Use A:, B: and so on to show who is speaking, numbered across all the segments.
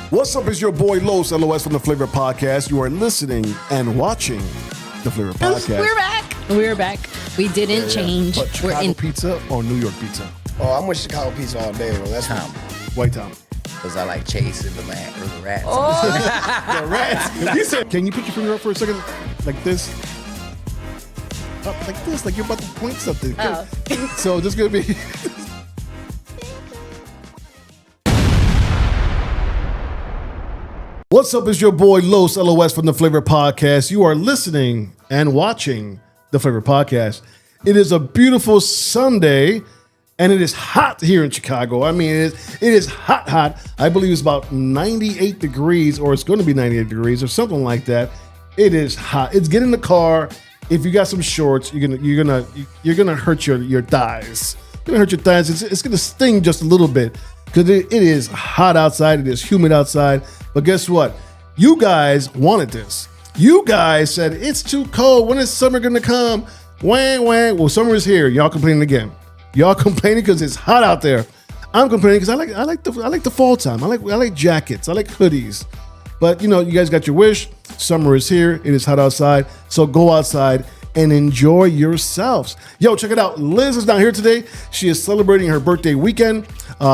A: What's up? It's your boy Los LOS from the Flava Podcast. You are listening and watching the Flava Podcast.
B: We're back. We didn't change.
A: But Chicago pizza or New York pizza?
C: Oh, I'm with Chicago pizza all day. Well, that's
D: Tom.
A: White Tom.
D: Because I like chasing the rats.
B: Oh.
A: The rats. Can you put your finger up for a second? Like this? Up like this, like you're about to point something.
B: Oh.
A: So this is going to be... What's up? It's your boy Los LOS from the Flava Podcast. You are listening and watching the Flava Podcast. It is a beautiful Sunday, and it is hot here in Chicago. I mean, it is hot. I believe it's about 98 degrees, or it's going to be 98 degrees, or something like that. It is hot. It's get in the car. If you got some shorts, you're gonna hurt your thighs. You're gonna hurt your thighs. It's gonna sting just a little bit because it is hot outside. It is humid outside. But guess what? You guys wanted this. You guys said it's too cold. When is summer gonna come? Wang wang. Well, summer is here. Y'all complaining again. Y'all complaining because it's hot out there. I'm complaining because I like the fall time. I like jackets. I like hoodies. But you guys got your wish. Summer is here. It is hot outside. So go outside and enjoy yourselves. Yo, check it out. Liz is not here today. She is celebrating her birthday weekend.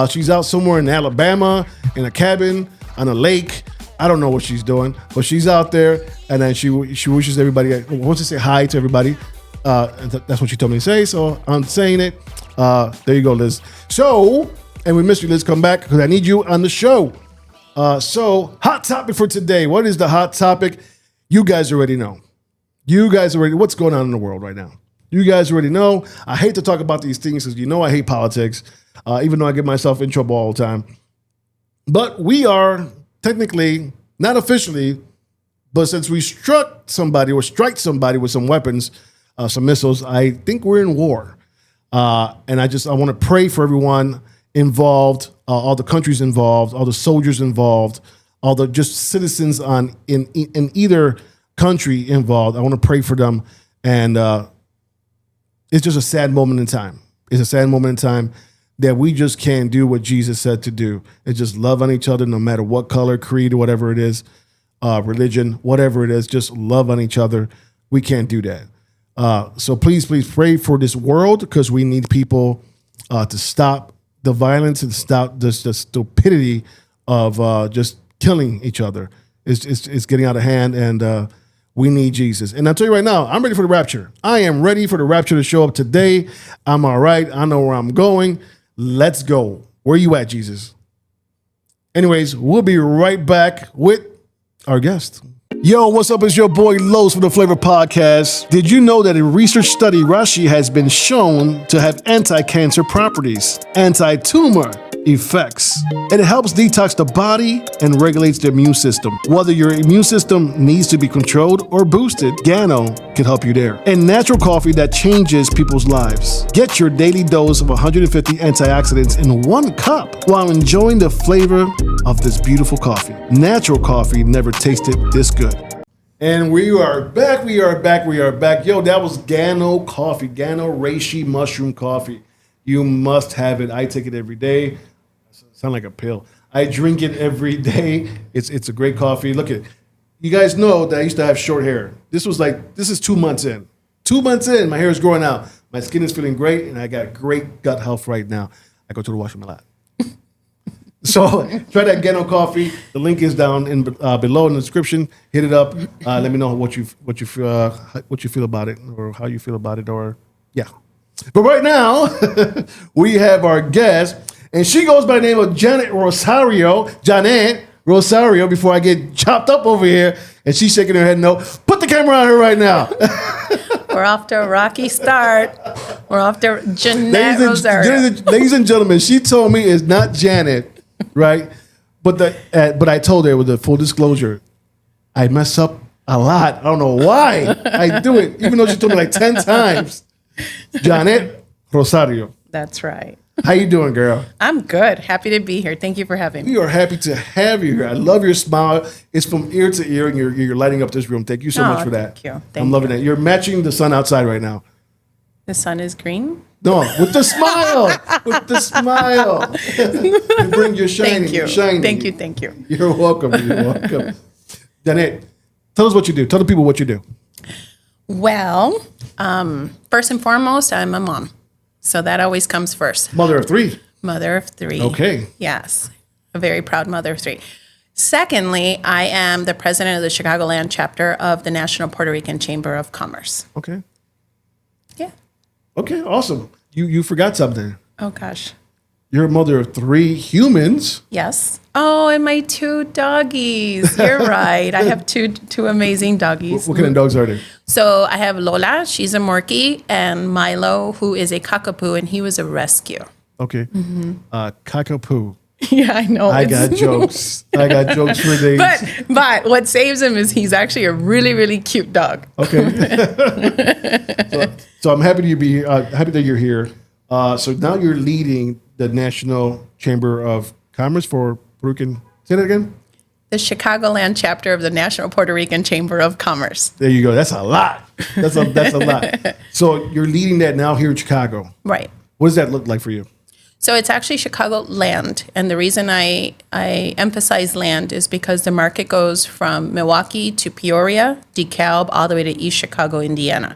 A: She's out somewhere in Alabama in a cabin on a lake. I don't know what she's doing, but she's out there, and then she wishes everybody, wants to say hi to everybody. And that's what she told me to say, so I'm saying it. There you go, Liz. So, and we miss you, Liz. Come back, because I need you on the show. So, hot topic for today. What is the hot topic? You guys already know. What's going on in the world right now? You guys already know. I hate to talk about these things because I hate politics, even though I get myself in trouble all the time. But we are technically, not officially, but since we strike somebody with some weapons, some missiles, I think we're in war. And I want to pray for everyone involved, all the countries involved, all the soldiers involved, all the just citizens in either country involved. I want to pray for them. And it's just a sad moment in time. It's a sad moment in time that we just can't do what Jesus said to do. It's just love on each other no matter what color, creed, or whatever it is, religion, whatever it is, just love on each other. We can't do that. So please pray for this world because we need people to stop the violence and stop the stupidity of just killing each other. It's getting out of hand, and we need Jesus. And I'll tell you right now, I'm ready for the rapture. I am ready for the rapture to show up today. I'm all right. I know where I'm going. Let's go. Where you at, Jesus? Anyways, we'll be right back with our guest. Yo, what's up? It's your boy Los from the Flava Podcast. Did you know that a research study, Rashi, has been shown to have anti-cancer properties, anti-tumor effects, and it helps detox the body and regulates the immune system. Whether your immune system needs to be controlled or boosted, Gano can help you there. And natural coffee that changes people's lives. Get your daily dose of 150 antioxidants in 1 cup while enjoying the flavor of this beautiful coffee. Natural coffee never tasted this good. And we are back. Yo, that was Gano coffee, Gano reishi mushroom coffee. You must have it. I take it every day. Sound like a pill. I drink it every day. It's a great coffee. Look at, you guys know that I used to have short hair. This is 2 months in. 2 months in, my hair is growing out. My skin is feeling great, and I got great gut health right now. I go to the washroom a lot. So try that Gano coffee. The link is down in below in the description. Hit it up. Let me know what you feel about it, or how you feel about it, or yeah. But right now we have our guest, and she goes by the name of Janette Rosario. Janette Rosario. Before I get chopped up over here, and she's shaking her head no. Put the camera on her right now.
B: We're off to a rocky start. We're off to Janette Rosario.
A: Ladies and gentlemen, she told me it's not Janet. Right, but I told her with a full disclosure, I mess up a lot. I don't know why I do it, even though she told me like 10 times. Janette Rosario.
B: That's right.
A: How you doing, girl?
B: I'm good. Happy to be here. Thank you for having me.
A: We are happy to have you here. I love your smile. It's from ear to ear, and you're lighting up this room. Thank you so much for that.
B: Thank you.
A: I'm loving it. You're matching the sun outside right now.
B: The sun is green.
A: No, with the smile. With the smile. You bring your shining.
B: Thank you.
A: Your shining.
B: Thank you.
A: You're welcome. You're welcome. Janette, tell us what you do. Tell the people what you do.
B: Well, first and foremost, I'm a mom. So that always comes first.
A: Mother of three.
B: Mother of three.
A: Okay.
B: Yes. A very proud mother of three. Secondly, I am the president of the Chicagoland Chapter of the National Puerto Rican Chamber of Commerce.
A: Okay.
B: Yeah.
A: Okay, awesome. You forgot something.
B: Oh, gosh.
A: You're a mother of three humans.
B: Yes. Oh, and my two doggies. You're right. I have two amazing doggies.
A: What kind of dogs are they?
B: So I have Lola, she's a Morkie, and Milo, who is a Cockapoo, and he was a rescue.
A: Okay. Cockapoo.
B: Yeah, I know.
A: I got jokes. I got jokes for days.
B: But what saves him is he's actually a really, really cute dog.
A: Okay. so I'm happy to be happy that you're here. So now you're leading the National Chamber of Commerce for Puerto Rican. Say that again.
B: The Chicagoland Chapter of the National Puerto Rican Chamber of Commerce.
A: There you go. That's a lot. That's a lot. So you're leading that now here in Chicago.
B: Right.
A: What does that look like for you?
B: So it's actually Chicagoland. And the reason I emphasize land is because the market goes from Milwaukee to Peoria, DeKalb, all the way to East Chicago, Indiana.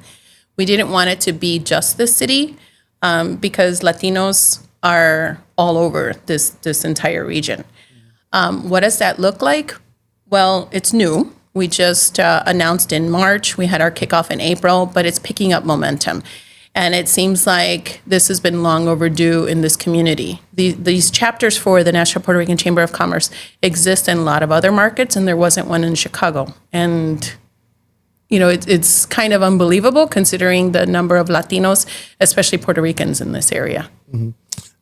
B: We didn't want it to be just the city because Latinos are all over this entire region. What does that look like? Well, it's new. We just announced in March. We had our kickoff in April, but it's picking up momentum. And it seems like this has been long overdue in this community. These chapters for the National Puerto Rican Chamber of Commerce exist in a lot of other markets, and there wasn't one in Chicago. And, you know, it's kind of unbelievable considering the number of Latinos, especially Puerto Ricans in this area.
A: Mm-hmm.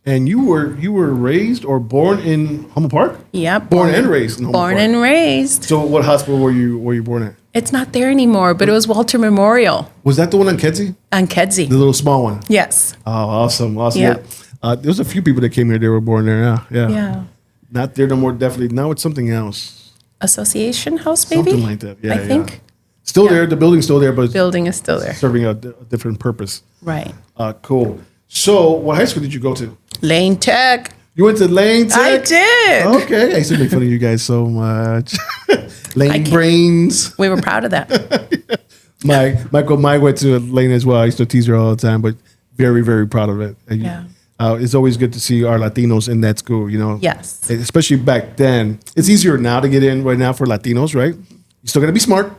A: And you were raised or born in Humboldt Park?
B: Yeah.
A: Born and raised in Humboldt Park.
B: Born and raised.
A: So what hospital were you born at?
B: It's not there anymore, but it was Walter Memorial
A: Was that the one on Kedzie?
B: on Kedzie.
A: The little small one?
B: Yes.
A: Oh, awesome.
B: Yeah.
A: There's a few people that came here, they were born there. Yeah.
B: Yeah.
A: Not there no more, definitely. Now it's something else.
B: Association House, maybe?
A: Something like that. Yeah,
B: I think.
A: Still there. The building's still there, but
B: Building is still there.
A: serving a different purpose.
B: Right.
A: Cool. So what high school did you go to?
B: Lane Tech.
A: You went to Lane Tech?
B: I did.
A: Okay. I used to make fun of you guys so much. Lane
B: can't-
A: brains.
B: We were proud of that.
A: Michael went to Lane as well. I used to tease her all the time, but very, very proud of it. And
B: Yeah.
A: it's always good to see our Latinos in that school, you know?
B: Yes.
A: Especially back then. It's easier now to get in right now for Latinos, right? You still got to be smart,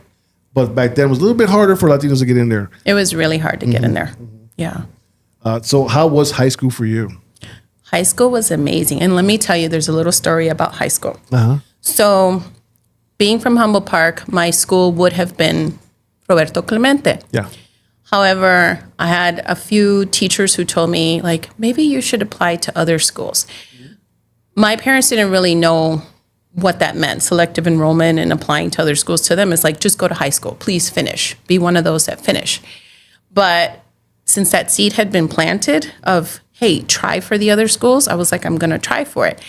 A: but back then it was a little bit harder for Latinos to get in there.
B: It was really hard to get in there. Yeah.
A: So how was high school for you?
B: High school was amazing. And let me tell you, there's a little story about high school.
A: Uh-huh.
B: So, being from Humboldt Park, my school would have been Roberto Clemente.
A: Yeah.
B: However, I had a few teachers who told me, like, maybe you should apply to other schools. My parents didn't really know what that meant, selective enrollment and applying to other schools. To them, it's like, just go to high school. Please finish. Be one of those that finish. But since that seed had been planted of, hey, try for the other schools, I was like, I'm going to try for it.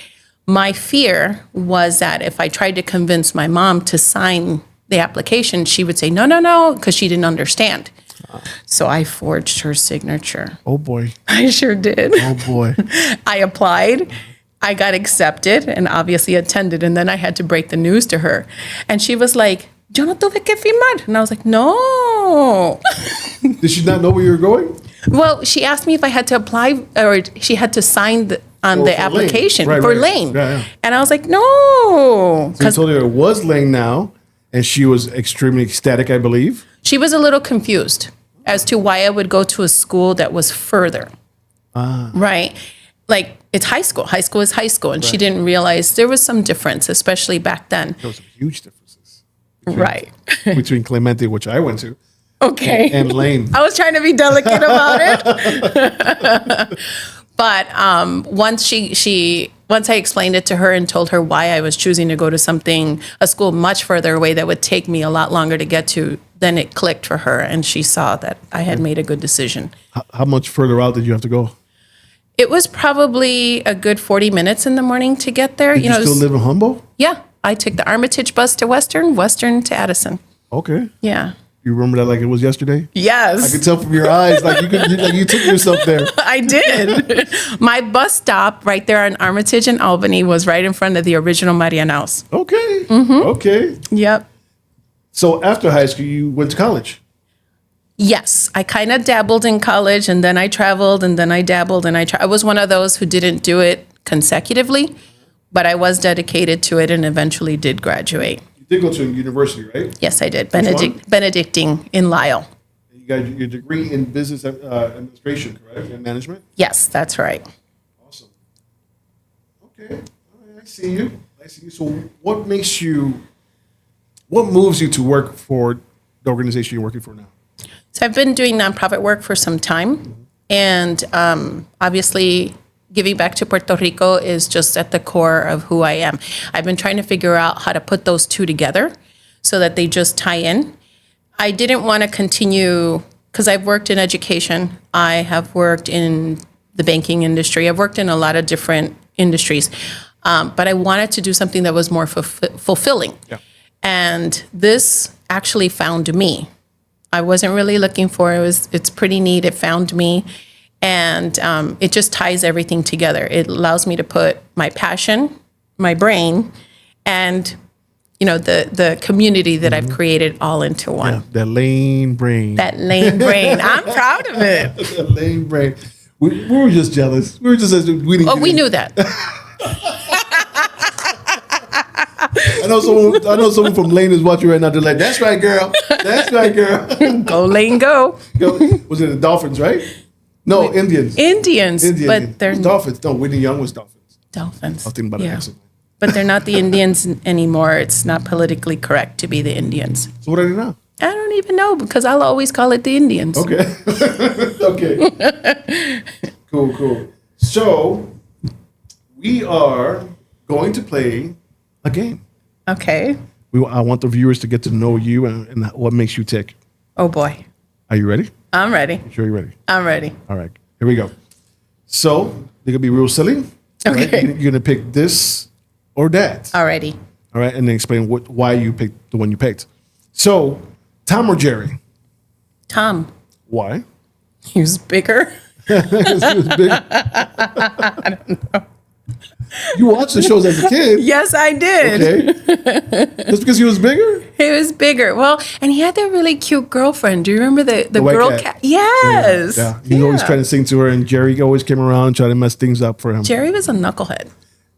B: My fear was that if I tried to convince my mom to sign the application, she would say, no, because she didn't understand. So I forged her signature.
A: Oh, boy.
B: I sure did.
A: Oh, boy.
B: I applied. I got accepted and obviously attended. And then I had to break the news to her. And she was like, yo no tuve que firmar. And I was like, no.
A: Did she not know where you were going?
B: Well, she asked me if I had to apply or she had to sign on the
A: for
B: application
A: Lane.
B: for
A: Right.
B: Lane.
A: Yeah.
B: And I was like, no.
A: So you
B: Because
A: told her it was Lane now, and she was extremely ecstatic, I believe.
B: she was a little confused as to why I would go to a school that was further. Right. Like, it's high school. High school is high school. And she didn't realize there was some difference, especially back then.
A: There was some huge differences
B: Right.
A: between Clemente, which I went to,
B: Okay.
A: and Lane.
B: I was trying to be delicate about it. But once once I explained it to her and told her why I was choosing to go to a school much further away that would take me a lot longer to get to, then it clicked for her and she saw that I had made a good decision.
A: How much further out did you have to go?
B: It was probably a good 40 minutes in the morning to get there.
A: Did you
B: it
A: still
B: was-
A: live in Humboldt?
B: Yeah. I took the Armitage bus to Western to Addison.
A: Okay.
B: Yeah.
A: You remember that like it was yesterday?
B: Yes.
A: I could tell from your eyes, like you took yourself there.
B: I did. My bus stop right there on Armitage and Albany was right in front of the original Mariana's.
A: Okay. Okay.
B: Yep.
A: So after high school, you went to college.
B: Yes, I kind of dabbled in college, and then I traveled, and then I dabbled, and I was one of those who didn't do it consecutively, but I was dedicated to it and eventually did graduate.
A: You did go to a university, right?
B: Yes, I did.
A: one?
B: Benedictine in Lisle.
A: You got your degree in business administration, correct? And management?
B: Yes, that's right.
A: Awesome. Okay. All right, I see you. So what moves you to work for the organization you're working for now?
B: So I've been doing nonprofit work for some time, and obviously giving back to Puerto Rico is just at the core of who I am. I've been trying to figure out how to put those two together so that they just tie in. I didn't want to continue, because I've worked in education, I have worked in the banking industry, I've worked in a lot of different industries, but I wanted to do something that was more fulfilling. Yeah. And this actually found me. I wasn't really looking for it. It's pretty neat. It found me, and it just ties everything together. It allows me to put my passion, my brain, and the community that I've created all into one.
A: Yeah, that lane brain.
B: That lane brain. I'm proud of it.
A: That lane brain. We were just jealous. We were just
B: we knew that.
A: I know someone from Lane is watching right now. They're like, "That's right, girl. That's right, girl."
B: Go Lane, go.
A: Was it the Dolphins, right? No, Indians.
B: Indians, but they're
A: Dolphins. No, Whitney Young was Dolphins.
B: Dolphins.
A: I was thinking about it accidentally.
B: But they're not the Indians anymore. It's not politically correct to be the Indians.
A: So what are they now?
B: I don't even know, because I'll always call it the Indians.
A: Okay. Okay. Cool. So we are going to play a game.
B: Okay.
A: I want the viewers to get to know you and what makes you tick.
B: Oh, boy.
A: Are you ready?
B: I'm ready.
A: You sure you're ready?
B: I'm ready.
A: All right. Here we go. So they're going to be real silly.
B: Okay.
A: Right? You're going to pick this or that.
B: Alrighty.
A: All right. And then explain why you picked the one you picked. So, Tom or Jerry?
B: Tom.
A: Why?
B: He was bigger.
A: He was big. I don't know. You watched the shows as a kid.
B: Yes, I did.
A: Okay. Just because he was bigger?
B: He was bigger. Well, and he had that really cute girlfriend. Do you remember the girl cat? Yes.
A: Yeah. He was always trying to sing to her, and Jerry always came around and tried to mess things up for him.
B: Jerry was a knucklehead.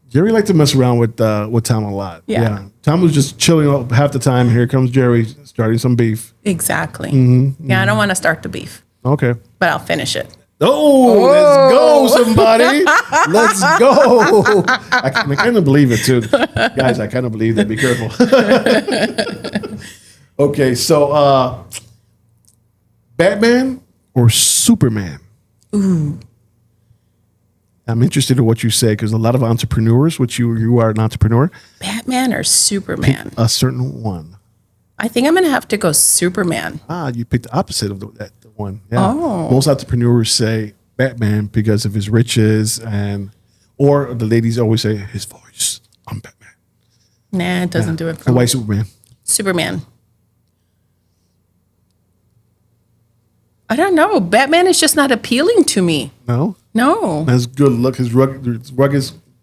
A: Jerry liked to mess around with Tom a lot.
B: Yeah.
A: Tom was just chilling up half the time. Here comes Jerry starting some beef.
B: Exactly.
A: Mm-hmm.
B: Yeah, I don't want to start the beef.
A: Okay.
B: But I'll finish it.
A: Oh, let's go, somebody. Let's go. I kind of believe it, too. Guys, I kind of believe that. Be careful. Okay, so Batman or Superman?
B: Ooh.
A: I'm interested in what you say, because a lot of entrepreneurs, which you are an entrepreneur.
B: Batman or Superman?
A: A certain one.
B: I think I'm going to have to go Superman.
A: You picked the opposite of that one. Yeah.
B: Oh.
A: Most entrepreneurs say Batman because of his riches, or the ladies always say his voice. I'm Batman.
B: Nah, it doesn't do it for
A: So
B: me.
A: why Superman?
B: Superman. I don't know. Batman is just not appealing to me.
A: No?
B: No.
A: His good look, his rugged,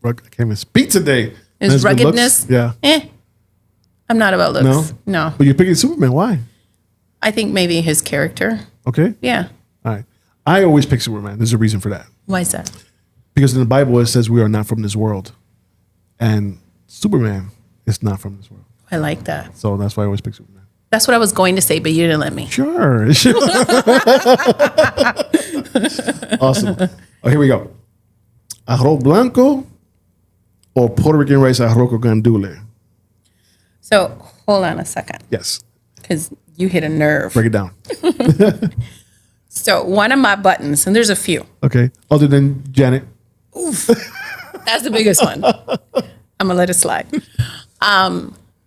A: I can't even speak today.
B: His ruggedness?
A: Yeah.
B: I'm not about looks. No.
A: But you're picking Superman. Why?
B: I think maybe his character.
A: Okay.
B: Yeah.
A: All right. I always pick Superman. There's a reason for that.
B: Why is that?
A: Because in the Bible, it says we are not from this world. And Superman is not from this world.
B: I like that.
A: So that's why I always pick Superman.
B: That's what I was going to say, but you didn't let me.
A: Sure. Awesome. Oh, here we go. Arroz blanco or Puerto Rican rice arroz con gandule?
B: So hold on a second,
A: Yes.
B: because you hit a nerve.
A: Break it down.
B: So one of my buttons, and there's a few.
A: Okay. Other than Janet.
B: That's the biggest one. I'm going to let it slide.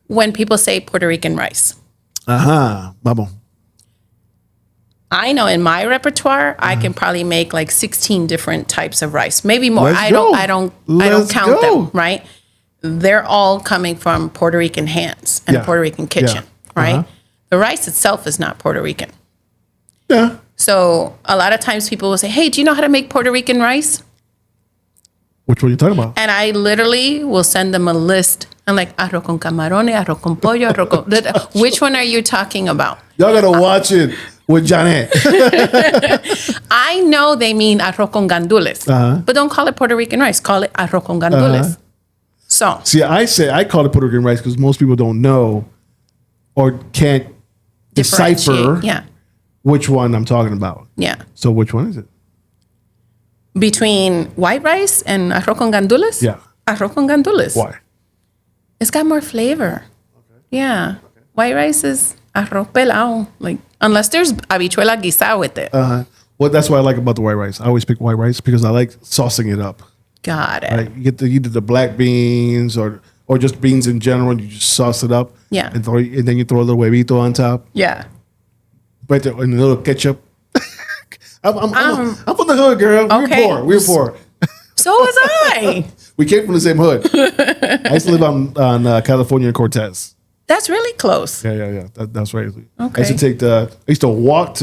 B: When people say Puerto Rican rice.
A: Vamos.
B: I know in my repertoire, I can probably make like 16 different types of rice, maybe more.
A: Let's
B: I
A: go.
B: don't
A: Let's
B: count
A: go.
B: them, right? They're all coming from Puerto Rican hands and a Puerto Rican kitchen, right? The rice itself is not Puerto Rican.
A: Yeah.
B: So a lot of times people will say, hey, do you know how to make Puerto Rican rice?
A: Which one are you talking about?
B: And I literally will send them a list. I'm like, arroz con camarones, arroz con pollo, arroz con... Which one are you talking about?
A: Y'all got to watch it with Janette.
B: I know they mean arroz con gandules, but don't call it Puerto Rican rice. Call it arroz con gandules. So,
A: See, I call it Puerto Rican rice because most people don't know or can't decipher
B: differentiate. Yeah.
A: which one I'm talking about.
B: Yeah.
A: So which one is it?
B: Between white rice and arroz con gandules?
A: Yeah.
B: Arroz con gandules.
A: Why?
B: It's got more flavor. Okay. Yeah. Okay. White rice is arroz pelao. Like, unless there's habichuela guisado with it.
A: Well, that's what I like about the white rice. I always pick white rice because I like saucing it up.
B: Got it.
A: Right? You get either the black beans or just beans in general. And you just sauce it up.
B: Yeah.
A: And then you throw a little huevito on top.
B: Yeah.
A: Right there, and a little ketchup. I'm from the hood, girl.
B: Okay.
A: We were poor.
B: So was I.
A: We came from the same hood. I used to live on California and Cortez.
B: That's really close.
A: Yeah. That's right.
B: Okay.
A: I used to walk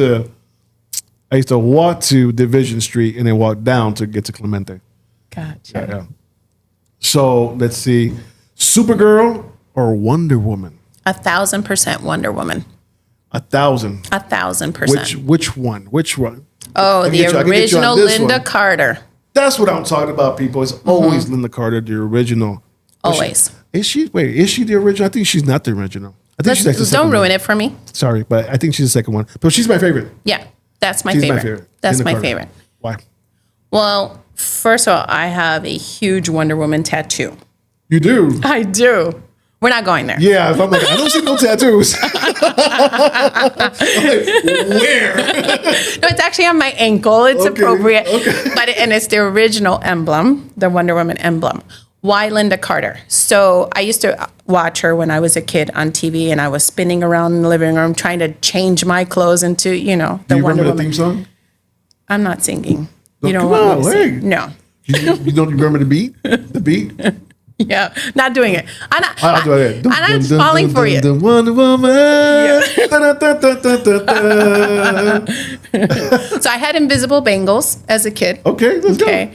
A: to Division Street and then walk down to get to Clemente.
B: Gotcha.
A: Yeah. So let's see, Supergirl or Wonder Woman?
B: 1,000% Wonder Woman.
A: 1,000.
B: 1,000%.
A: Which one?
B: Oh,
A: I can
B: the
A: get you on
B: original
A: this
B: Linda
A: one.
B: Carter.
A: That's what I'm talking about, people. It's always Linda Carter, the original.
B: Always.
A: Is she the original? I think she's not the original. I think she's like the second
B: Don't ruin
A: one.
B: it for me.
A: Sorry, but I think she's the second one. But she's my favorite.
B: Yeah, that's my
A: She's
B: favorite.
A: my favorite.
B: That's
A: Linda
B: my
A: Carter.
B: favorite.
A: Why?
B: Well, first of all, I have a huge Wonder Woman tattoo.
A: You do?
B: I do. We're not going there.
A: Yeah, if I'm like, I don't see no tattoos. I'm like, where?
B: No, it's actually on my ankle. It's
A: Okay,
B: appropriate.
A: okay.
B: But it's the original emblem, the Wonder Woman emblem. Why Linda Carter? So I used to watch her when I was a kid on TV, and I was spinning around in the living room trying to change my clothes into, the
A: Do you
B: Wonder
A: remember the
B: Woman.
A: theme song?
B: I'm not singing. You
A: No,
B: don't
A: come
B: want
A: on,
B: me to
A: hey.
B: sing? No.
A: You don't remember the beat? The beat?
B: Yeah, not doing it.
A: I'll do it.
B: And I'm falling for you.
A: The Wonder Woman. Da, da, da, da, da.
B: So I had invisible bangles as a kid.
A: Okay, let's
B: Okay.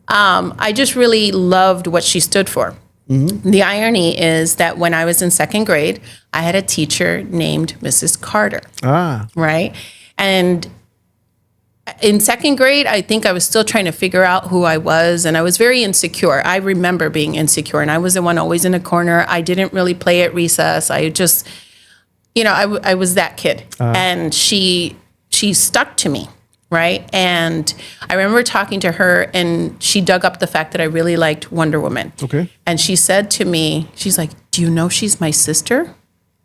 B: I just really loved what she stood for.
A: Mm-hmm.
B: The irony is that when I was in second grade, I had a teacher named Mrs. Carter,
A: go.
B: right? And in second grade, I think I was still trying to figure out who I was, and I was very insecure. I remember being insecure, and I was the one always in a corner. I didn't really play at recess. I just, I was that kid. And she stuck to me, right? And I remember talking to her, and she dug up the fact that I really liked Wonder Woman.
A: Okay.
B: And she said to me, she's like, do you know she's my sister?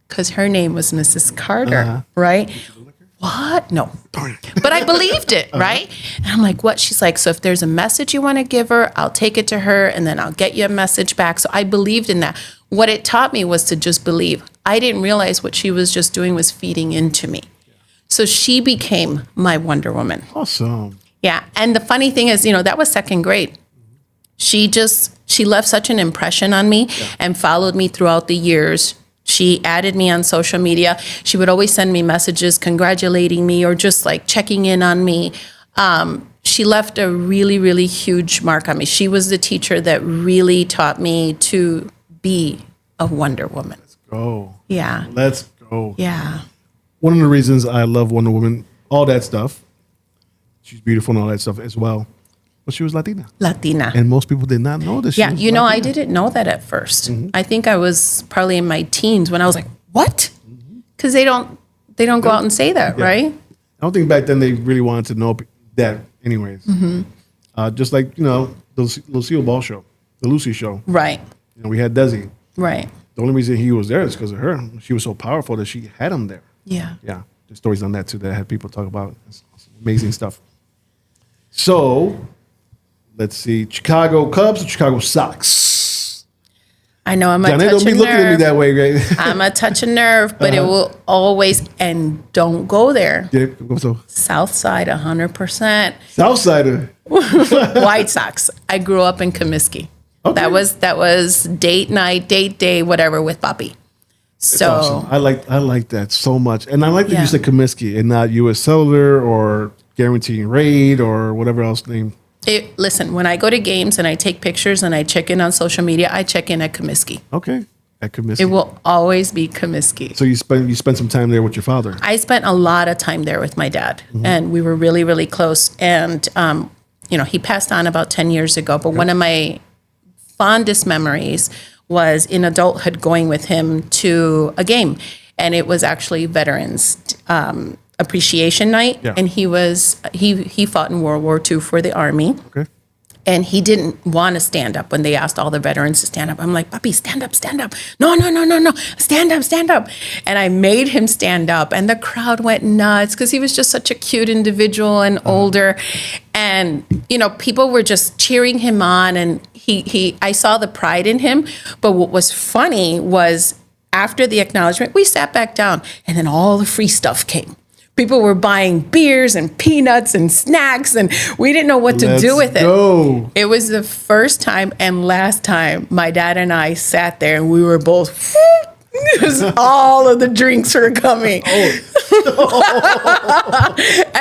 B: Because her name was Mrs. Carter, right? What? No. But I believed it, right? And I'm like, what? She's like, so if there's a message you want to give her, I'll take it to her, and then I'll get you a message back. So I believed in that. What it taught me was to just believe. I didn't realize what she was just doing was feeding into me. So she became my Wonder Woman.
A: Awesome.
B: Yeah. And the funny thing is, that was second grade. She left such an impression on me and followed me throughout the years. She added me on social media. She would always send me messages congratulating me or just like checking in on me. She left a really, really huge mark on me. She was the teacher that really taught me to be a Wonder Woman.
A: Go.
B: Yeah.
A: Let's go.
B: Yeah.
A: One of the reasons I love Wonder Woman, all that stuff, she's beautiful and all that stuff as well, but she was Latina.
B: Latina.
A: And most people did not know this.
B: Yeah, I didn't know that at first. I think I was probably in my teens when I was like, "What?" Because they don't go out and say that, right?
A: I don't think back then they really wanted to know that, anyways. Just like the Lucille Ball show, the Lucy show.
B: Right.
A: We had Desi.
B: Right.
A: The only reason he was there is because of her. She was so powerful that she had him there.
B: Yeah.
A: Yeah, there's stories on that too that I had people talk about. It's amazing stuff. So. Let's see, Chicago Cubs or Chicago Sox?
B: I know I'm a
A: Janette,
B: touch
A: don't be
B: of
A: looking at me
B: nerve.
A: that way, right?
B: I'm a touch of nerve, but it will always, and don't go there.
A: Yeah, so
B: South Side, 100%.
A: Southsider.
B: White Sox. I grew up in Comiskey.
A: Okay.
B: That was date night, date day, whatever with Papi. So
A: awesome. I like that so much. And I like that
B: Yeah.
A: you said Comiskey and not US Cellular or Guaranteeing Rate or whatever else name.
B: listen, when I go to games and I take pictures and I check in on social media, I check in at Comiskey.
A: Okay. At Comiskey.
B: It will always be Comiskey.
A: So you spent some time there with your father.
B: I spent a lot of time there with my dad, and we were really, really close. And, he passed on about 10 years ago, but one of my fondest memories was in adulthood going with him to a game. And it was actually Veterans Appreciation Night.
A: Yeah.
B: And he fought in World War II for the Army.
A: Okay.
B: And he didn't want to stand up when they asked all the veterans to stand up. I'm like, Papi, stand up, stand up. No, stand up, stand up. And I made him stand up, and the crowd went nuts because he was just such a cute individual and older. And, people were just cheering him on, and I saw the pride in him. But what was funny was after the acknowledgement, we sat back down, and then all the free stuff came. People were buying beers and peanuts and snacks, and we didn't know what to do with it.
A: Go.
B: It was the first time and last time my dad and I sat there, and we were both, because all of the drinks were coming. And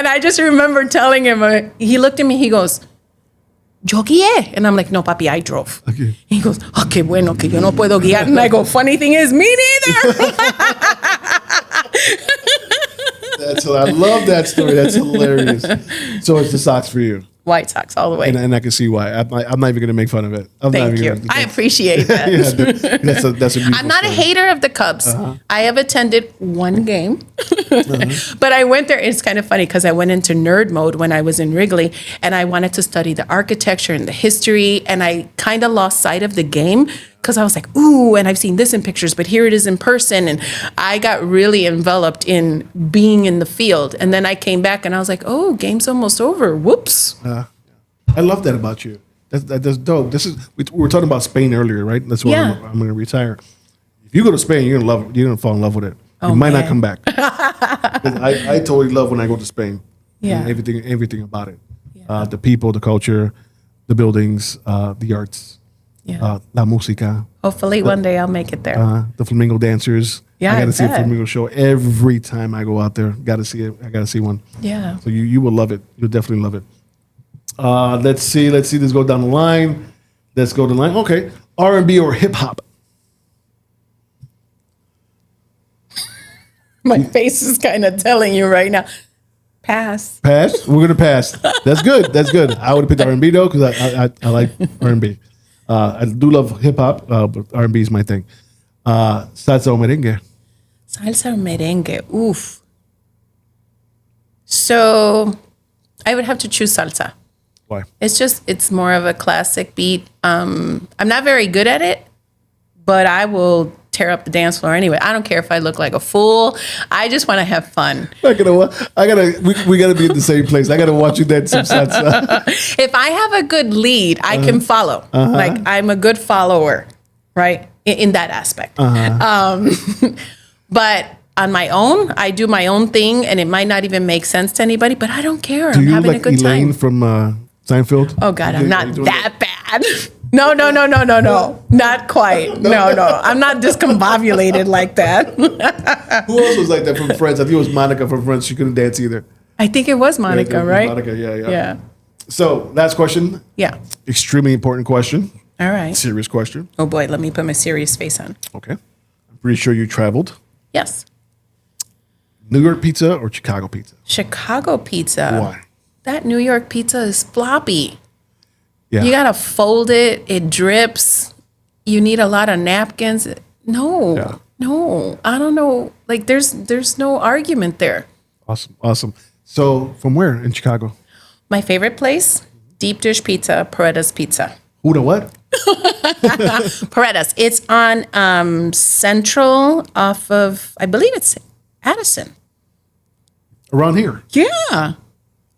B: I just remember telling him, he looked at me, he goes, yo guié. And I'm like, no, papi, I drove.
A: Okay.
B: He goes, oh, qué bueno que yo no puedo guiar. And I go, funny thing is, me neither.
A: I love that story. That's hilarious. So it's the Sox for you.
B: White Sox all the way.
A: And I can see why. I'm not even going to make fun of it.
B: Thank you. I appreciate that.
A: That's a beautiful
B: I'm not
A: story.
B: a hater of the Cubs. I have attended one game, but I went there. It's kind of funny because I went into nerd mode when I was in Wrigley, and I wanted to study the architecture and the history, and I kind of lost sight of the game because I was like, ooh, and I've seen this in pictures, but here it is in person. And I got really enveloped in being in the field. And then I came back and I was like, oh, game's almost over. Whoops.
A: I love that about you. That's dope. We were talking about Spain earlier, right? That's why
B: Yeah.
A: I'm going to retire. If you go to Spain, you're going to love it. You're going to fall in love with it. You might not come back. I totally love when I go to Spain.
B: Yeah.
A: And everything about it. The people, the culture, the buildings, the arts.
B: Yeah.
A: La música,
B: Hopefully one day I'll make it there.
A: the flamingo dancers.
B: Yeah,
A: I got
B: I
A: to see a
B: bet.
A: flamingo show every time I go out there. Got to see it. I got to see one.
B: Yeah.
A: So you will love it. You'll definitely love it. Let's see. Let's go down the line. Okay, R&B or hip hop?
B: My face is kind of telling you right now. Pass.
A: Pass. We're gonna pass. That's good. I would have picked R&B though because I like R&B. I do love hip hop, but R&B is my thing. Salsa or merengue?
B: Salsa or merengue. Oof. So I would have to choose salsa.
A: Why?
B: It's more of a classic beat. I'm not very good at it, but I will tear up the dance floor anyway. I don't care if I look like a fool. I just want to have fun.
A: We gotta be in the same place. I gotta watch you dance some salsa.
B: If I have a good lead, I can follow. Like I'm a good follower, right? In that aspect. But on my own, I do my own thing, and it might not even make sense to anybody, but I don't care.
A: Do
B: I'm
A: you
B: having
A: like
B: a good
A: Elaine
B: time.
A: from Seinfeld?
B: Oh God, I'm
A: Are
B: not
A: you doing
B: that bad. No. Not quite. No. I'm not discombobulated like that.
A: Who else was like that from Friends? I think it was Monica from Friends. She couldn't dance either.
B: I think it was Monica,
A: Yeah, it was
B: right?
A: Monica, yeah.
B: Yeah.
A: So, last question.
B: Yeah.
A: Extremely important question.
B: All right.
A: Serious question.
B: Oh boy, let me put my serious face on.
A: Okay. I'm pretty sure you traveled.
B: Yes.
A: New York pizza or Chicago pizza?
B: Chicago pizza.
A: Why?
B: That New York pizza is floppy.
A: Yeah.
B: You gotta fold it. It drips. You need a lot of napkins. No,
A: Yeah.
B: no. I don't know. Like there's no argument there.
A: Awesome. So, from where in Chicago?
B: My favorite place, deep dish pizza, Paredes Pizza.
A: Who the what?
B: Paredes. It's on Central off of, I believe it's Addison.
A: Around here.
B: Yeah.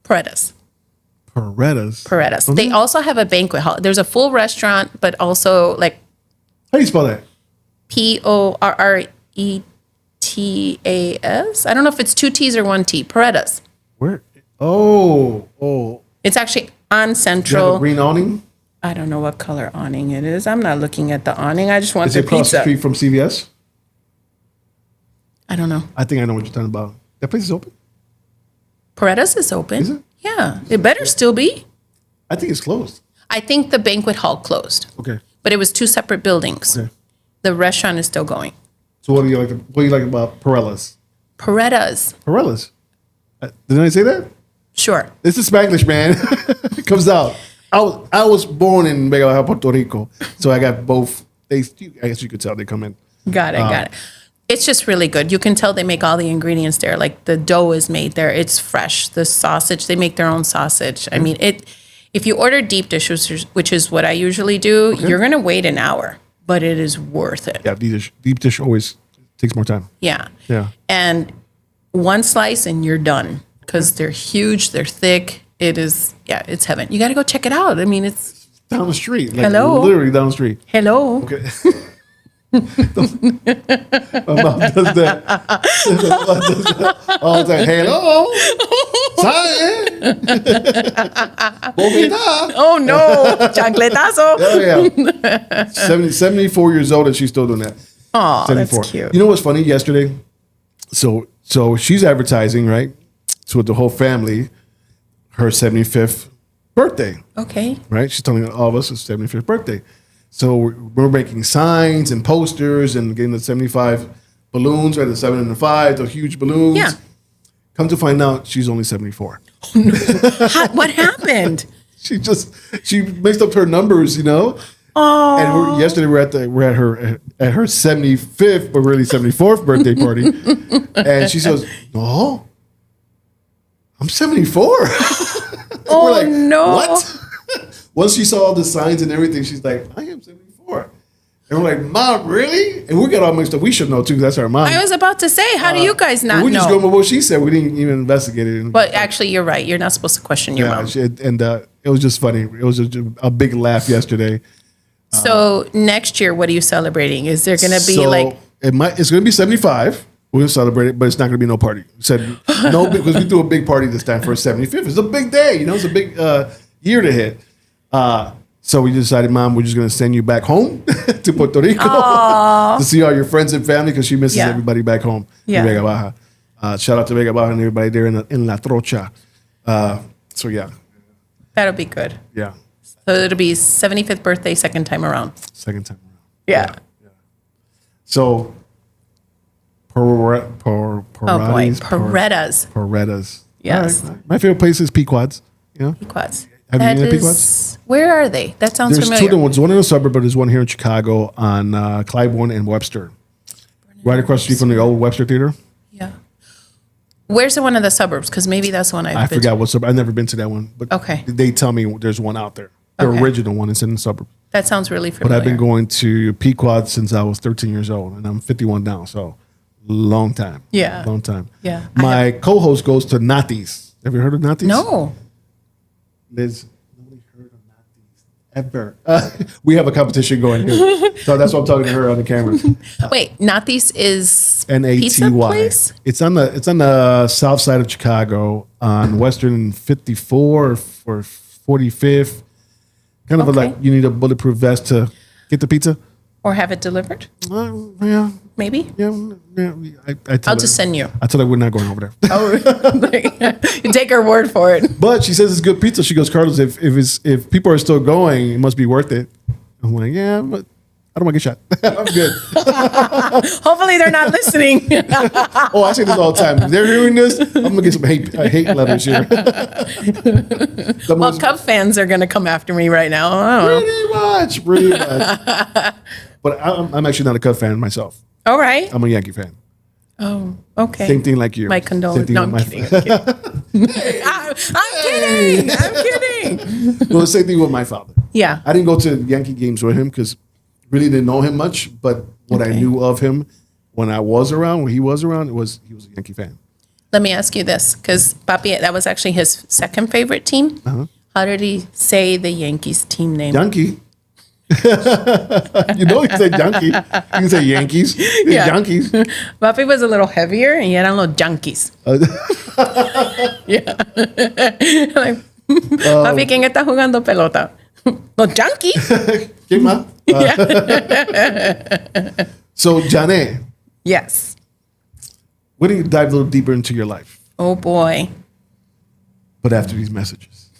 B: Paredes.
A: Paredes.
B: They also have a banquet hall. There's a full restaurant, but also like
A: How do you spell that?
B: Porretas. I don't know if it's two T's or one T. Paredes.
A: Where? Oh.
B: It's actually on
A: Do you have a
B: Central.
A: green awning?
B: I don't know what color awning it is. I'm not looking at the awning. I just want
A: Is
B: the
A: it across the
B: pizza.
A: street from CVS?
B: I don't know.
A: I think I know what you're talking about. That place is open?
B: Paredes is open.
A: Is it?
B: Yeah. It better still be.
A: I think it's closed.
B: I think the banquet hall closed,
A: Okay.
B: but it was 2 separate buildings.
A: Okay.
B: The restaurant is still going.
A: So what do you like about Paredes?
B: Paredes.
A: Paredes. Did I say that?
B: Sure.
A: It's a Spanglish, man. It comes out. I was born in Vega Baja, Puerto Rico, so I got both. I guess you could tell they come in.
B: Got it. It's just really good. You can tell they make all the ingredients there. Like the dough is made there. It's fresh. The sausage, they make their own sausage. I mean, if you order deep dish, which is what I usually do, you're going to wait an hour, but it is worth it.
A: Yeah, deep dish always takes more time.
B: Yeah.
A: Yeah.
B: And one slice and you're done because they're huge, they're thick. It is, it's heaven. You got to go check it out. I mean, it's
A: down the street. Like,
B: Hello.
A: Literally down the street.
B: hello.
A: Okay. My mom does that. My mom does that all the time. Hello. Bogotá.
B: Oh no, chancletazo.
A: Oh, yeah. 74 years old and she's still doing that.
B: Oh,
A: 74.
B: that's cute.
A: You know what's funny? Yesterday, so she's advertising, right? So with the whole family, her 75th birthday,
B: Okay.
A: right? She's telling all of us it's 75th birthday. So we're making signs and posters and getting the 75 balloons, right? The 7 and the 5, the huge balloons.
B: Yeah.
A: Come to find out, she's only 74.
B: What happened?
A: She mixed up her numbers, you know.
B: Oh.
A: And yesterday we're at her 75th, but really 74th birthday party, and she says, "No, I'm 74."
B: Oh,
A: We're like,
B: no.
A: What? Once she saw all the signs and everything, she's like, "I am 74." And we're like, "Mom, really?" And we got all mixed up. We should know too. That's our mom.
B: I was about to say, how do you guys not
A: we just
B: know?
A: go with what she said. We didn't even investigate it.
B: But actually, you're right. You're not supposed to question your mom.
A: It was just funny. It was a big laugh yesterday.
B: So next year, what are you celebrating? Is there going to be like?
A: It's going to be 75. We're going to celebrate it, but it's not going to be no party. We said no because we threw a big party this time for her 75th. It's a big day, you know. It's a big year to hit. So we decided, Mom, we're just going to send you back home to Puerto Rico to see all your friends and family because she misses everybody back home in Vega Baja. Shout out to Vega Baja and everybody there in La Trocha. So yeah,
B: That'll be good.
A: yeah,
B: So it'll be 75th birthday, second time around.
A: second time around.
B: Yeah.
A: So
B: Oh boy, Paredes. Yes.
A: All right. My favorite place is Pequod's. You know,
B: Pequods.
A: Have you
B: That
A: been to
B: is-
A: Pequods?
B: Where are they? That sounds
A: There's
B: familiar.
A: two. Ones. One in the suburb, but there's one here in Chicago on Clybourne and Webster, right across the street from the old Webster Theater.
B: Yeah. Where's the one in the suburbs? Because maybe that's one I've
A: I
B: been
A: forgot what suburb. I've never been to that one, but
B: Okay.
A: they tell me there's one out there. The
B: Okay.
A: original one is in the suburb.
B: That sounds really
A: But
B: familiar.
A: I've been going to Pequod since I was 13 years old, and I'm 51 now, so long time.
B: Yeah.
A: Long time.
B: Yeah.
A: My co-host goes to Nati's. Have you heard of Nati's?
B: No.
A: There's nobody heard of Nati's ever. We have a competition going here, so that's why I'm talking to her on the camera.
B: Wait, Nathy's is
A: Naty.
B: pizza place?
A: It's on the south side of Chicago on Western 54 or 45th. Kind of
B: Okay.
A: like you need a bulletproof vest to get the pizza.
B: Or have it delivered?
A: Yeah.
B: Maybe?
A: I tell
B: I'll
A: her-
B: just send you.
A: I tell her we're not going over there.
B: Oh, you take her word for it.
A: But she says it's good pizza. She goes, Carlos, if people are still going, it must be worth it. I'm like, yeah, but I don't want to get shot. I'm good.
B: Hopefully they're not listening.
A: Oh, I say this all the time. If they're hearing this, I'm gonna get some hate letters here.
B: Well, Cub fans are going to come after me right now. I don't know.
A: Pretty much. But I'm actually not a Cub fan myself.
B: All right.
A: I'm a Yankee fan.
B: Oh, okay.
A: Same thing like you.
B: My
A: Same
B: condolences.
A: thing
B: No, I'm
A: with
B: kidding. I'm kidding. I'm kidding.
A: Well, the same thing with my father.
B: Yeah.
A: I didn't go to Yankee games with him because really didn't know him much. But what I
B: Okay.
A: knew of him when he was around, he was a Yankee fan.
B: Let me ask you this, because Papi, that was actually his second favorite team. How did he say the Yankees team name?
A: Yankee. You know he said Yankee. You can say Yankees.
B: Yeah.
A: Yankees.
B: Papi was a little heavier, and he eran los Yankees. Yeah. Like, Papi, ¿quién está jugando pelota? Los Yankees.
A: ¿Quién más? So Janette,
B: Yes.
A: We're going to dive a little deeper into your life,
B: Oh boy.
A: but after these messages.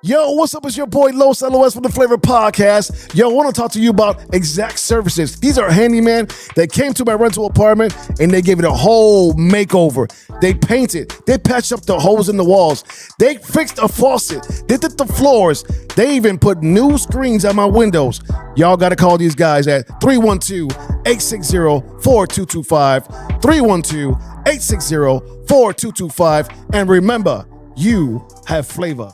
A: Yo, what's up? It's your boy Los LOS from the Flava Podcast. Yo, I want to talk to you about Exact Services. These are handymen that came to my rental apartment and they gave it a whole makeover. They painted, they patched up the holes in the walls, they fixed a faucet, they did the floors, they even put new screens on my windows. Y'all got to call these guys at 312-860-4225, 312-860-4225, and remember, you have flavor.